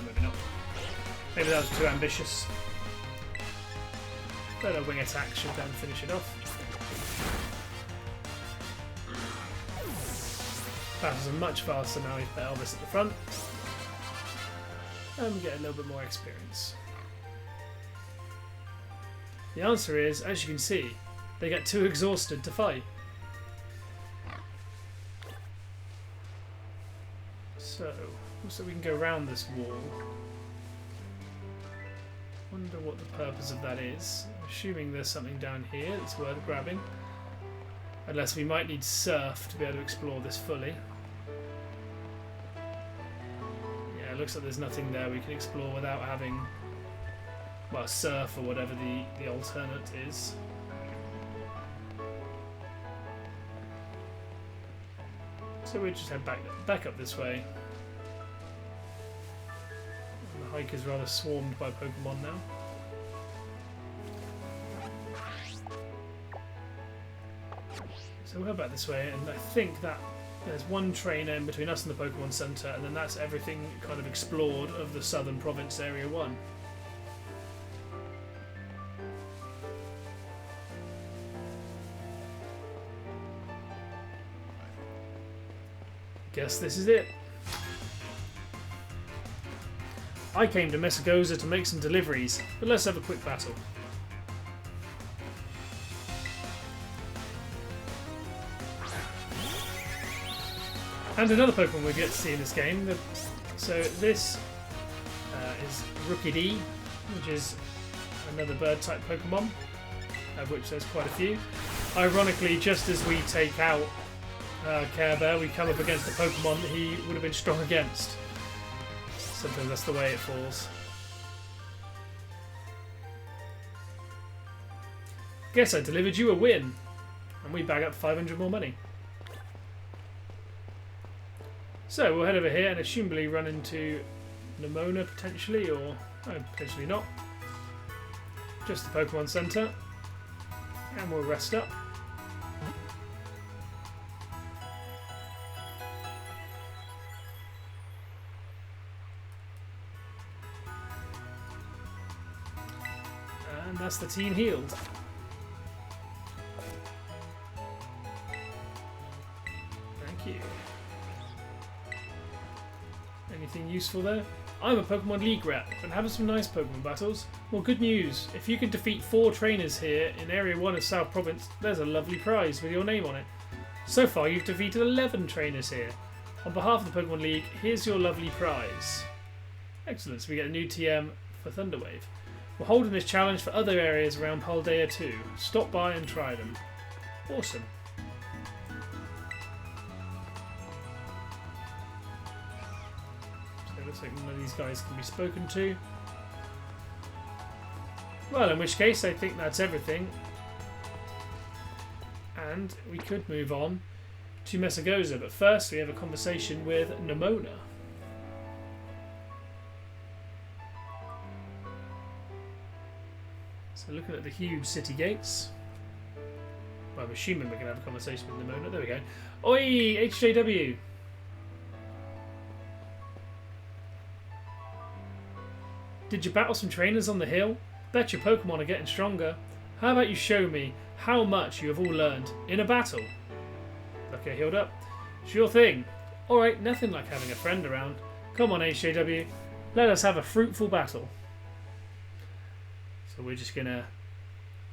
A: Maybe not. Maybe that was too ambitious. But a wing attack should then finish it off. Platos are much faster now we've put Elvis at the front. And we get a little bit more experience. The answer is, as you can see, they get too exhausted to fight. So we can go around this wall. Wonder what the purpose of that is. Assuming there's something down here that's worth grabbing. Unless we might need Surf to be able to explore this fully. Yeah, it looks like there's nothing there we can explore without having, well, Surf or whatever the alternate is. So we just head back up this way. And the hike is rather swarmed by Pokemon now. So we'll head back this way, and I think that there's one trainer in between us and the Pokemon Center, and then that's everything kind of explored of the Southern Province Area 1. Guess this is it. I came to Messagoza to make some deliveries, but let's have a quick battle. And another Pokemon we get to see in this game. So this is Rookidee, which is another bird-type Pokemon, of which there's quite a few. Ironically, just as we take out Care Bear, we come up against a Pokemon that he would have been strong against. Sometimes that's the way it falls. Guess I delivered you a win, and we bag up 500 more money. So we'll head over here and assumably run into Nemona potentially, or potentially not. just the Pokemon Center. And we'll rest up. And that's the team healed. Thank you. Anything useful there? I'm a Pokemon League rep and having some nice Pokemon battles. Well, good news. If you can defeat 4 trainers here in Area 1 of South Province, there's a lovely prize with your name on it. So far, you've defeated 11 trainers here. On behalf of the Pokemon League, here's your lovely prize. Excellent, so we get a new TM for Thunderwave. We're holding this challenge for other areas around Paldea too. Stop by and try them. Awesome. Looks like none of these guys can be spoken to. Well, in which case I think that's everything. And we could move on to Messagoza, but first we have a conversation with Nemona. So looking at the huge city gates. Well, I'm assuming we're going to have a conversation with Nemona. There we go. Oi, HJW! Did you battle some trainers on the hill? Bet your Pokemon are getting stronger. How about you show me how much you have all learned in a battle? Okay, healed up. Sure thing. Alright, nothing like having a friend around. Come on, HJW. Let us have a fruitful battle. So we're just going to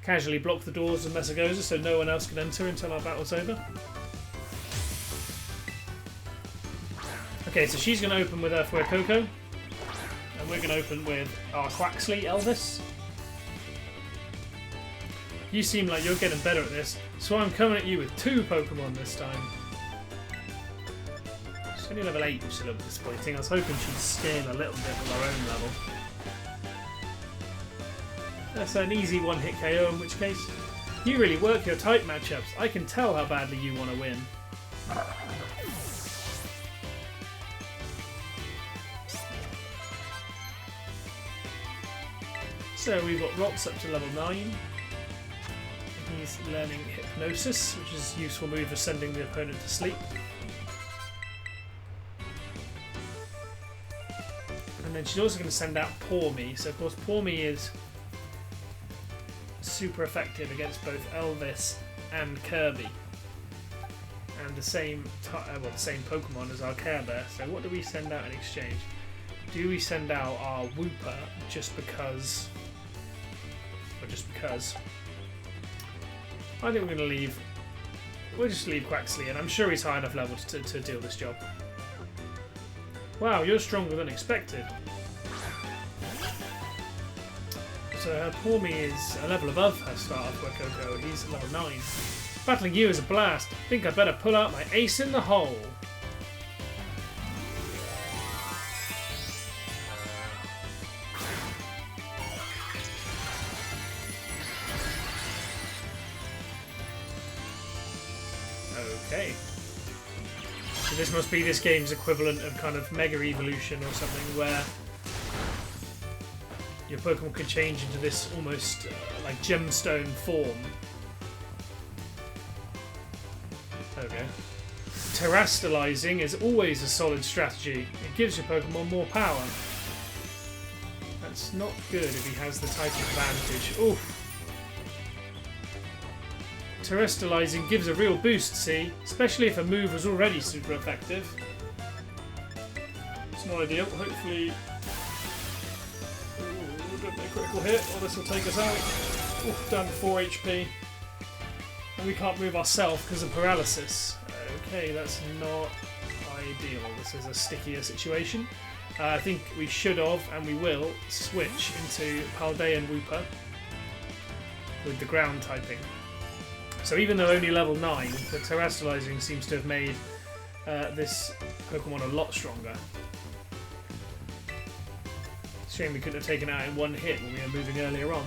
A: casually block the doors of Messagoza so no one else can enter until our battle's over. Okay, so she's going to open with her Fuecoco. And we're going to open with our Quaxly Elvis. You seem like you're getting better at this, so I'm coming at you with 2 Pokemon this time. She's only level 8, which is a little bit disappointing. I was hoping she'd scale a little bit with her own level. That's an easy one-hit KO in which case. You really work your type matchups. I can tell how badly you want to win. So we've got Rots up to level 9. He's learning Hypnosis, which is a useful move for sending the opponent to sleep. And then she's also going to send out Pour Me. So of course Pour Me is super effective against both Elvis and Kirby. And the same Pokemon as our Care Bear. So what do we send out in exchange? Do we send out our Wooper just because... just because. I think we're going to leave. We'll just leave Quaxly, and I'm sure he's high enough level to deal this job. Wow, you're stronger than expected. So her Pour Me is a level above her starter Fuecoco. He's level 9. Battling you is a blast. Think I'd better pull out my ace in the hole. Okay. So this must be this game's equivalent of kind of Mega Evolution or something, where your Pokemon can change into this almost like gemstone form. Okay. Terastallizing is always a solid strategy. It gives your Pokemon more power. That's not good if he has the type advantage. Oof. Terastallizing gives a real boost, see? Especially if a move was already super effective. It's not ideal. Hopefully... Ooh, don't make a critical hit, or this will take us out. Oof, down to 4 HP. And we can't move ourselves because of paralysis. Okay, that's not ideal. This is a stickier situation. I think we should have, and we will, switch into Paldean Wooper with the ground typing. So even though only level 9, the Terastallizing seems to have made this Pokemon a lot stronger. It's a shame we couldn't have taken it out in one hit when we were moving earlier on.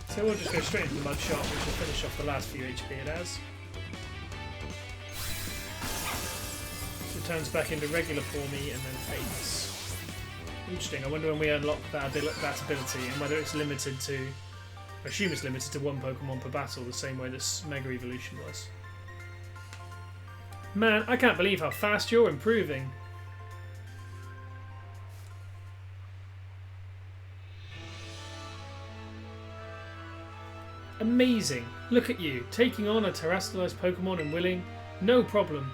A: So we'll just go straight into the Mud Shot, which will finish off the last few HP it has. So it turns back into regular for me and then fades. Interesting. I wonder when we unlock that ability and whether it's limited to... I assume it's limited to one Pokemon per battle, the same way this Mega Evolution was. Man, I can't believe how fast you're improving. Amazing. Look at you, taking on a terrestrialized Pokemon and winning. No problem.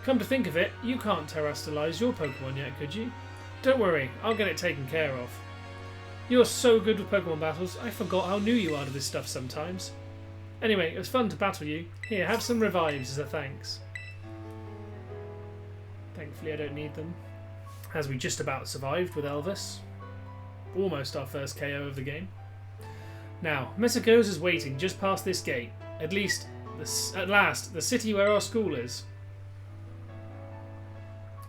A: Come to think of it, you can't terrestrialize your Pokemon yet, could you? Don't worry, I'll get it taken care of. You're so good with Pokemon battles, I forgot how new you are to this stuff sometimes. Anyway, it was fun to battle you. Here, have some revives as a thanks. Thankfully I don't need them. As we just about survived with Elvis. Almost our first KO of the game. Now, Mesagoza's waiting just past this gate. At last, the city where our school is.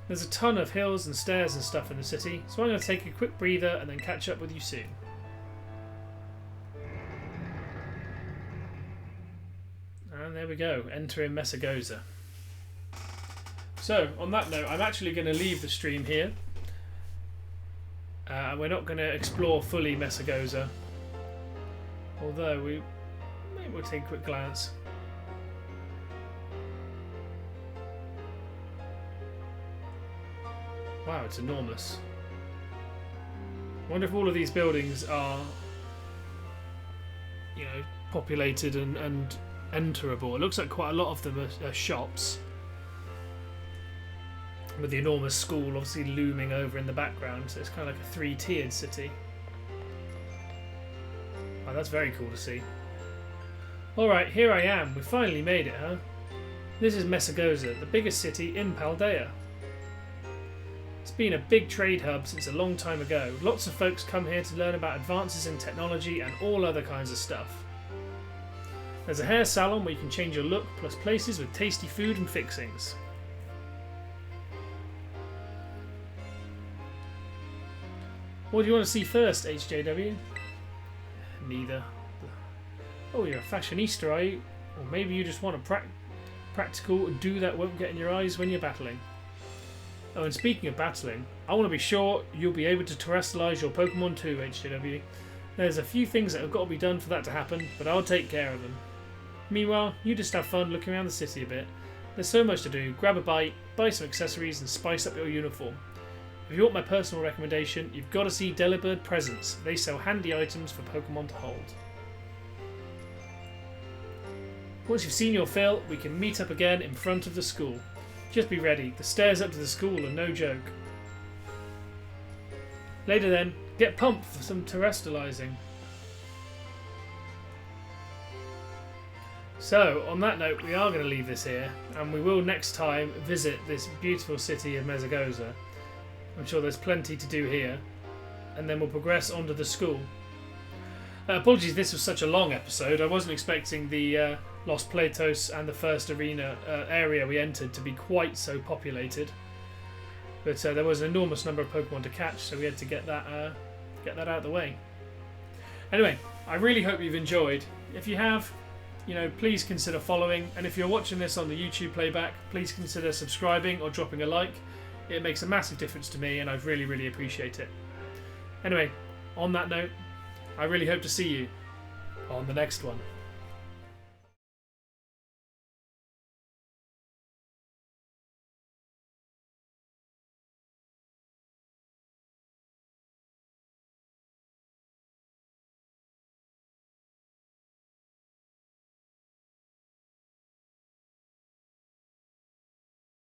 A: There's a ton of hills and stairs and stuff in the city, so I'm going to take a quick breather and then catch up with you soon. And there we go, entering Mesagoza. So, on that note, I'm actually going to leave the stream here. We're not going to explore fully Mesagoza. Although, maybe we'll take a quick glance. Wow, it's enormous. I wonder if all of these buildings are, you know, populated and enterable. It looks like quite a lot of them are shops. With the enormous school obviously looming over in the background, so it's kind of like a three-tiered city. Wow, that's very cool to see. Alright, here I am. We finally made it, huh? This is Mesagoza, the biggest city in Paldea. It's been a big trade hub since a long time ago. Lots of folks come here to learn about advances in technology and all other kinds of stuff. There's a hair salon where you can change your look, plus places with tasty food and fixings. What do you want to see first, HJW? Neither. Oh, you're a fashionista, are you? Or maybe you just want a practical do that won't get in your eyes when you're battling. Oh, and speaking of battling, I want to be sure you'll be able to terrestrialize your Pokemon too, HJW. There's a few things that have got to be done for that to happen, but I'll take care of them. Meanwhile, you just have fun looking around the city a bit. There's so much to do. Grab a bite, buy some accessories, and spice up your uniform. If you want my personal recommendation, you've got to see Delibird Presents. They sell handy items for Pokemon to hold. Once you've seen your fill, we can meet up again in front of the school. Just be ready, the stairs up to the school are no joke. Later then, get pumped for some terrestrializing. So, on that note, we are going to leave this here, and we will next time visit this beautiful city of Mesagoza. I'm sure there's plenty to do here, and then we'll progress onto the school. Apologies, this was such a long episode. I wasn't expecting the Los Platos and the first arena area we entered to be quite so populated, but there was an enormous number of Pokemon to catch, so we had to get that out of the way. Anyway, I really hope you've enjoyed. If you have, you know, please consider following, and if you're watching this on the YouTube playback, please consider subscribing or dropping a like. It makes a massive difference to me, and I'd really, really appreciate it. Anyway, on that note, I really hope to see you on the next one.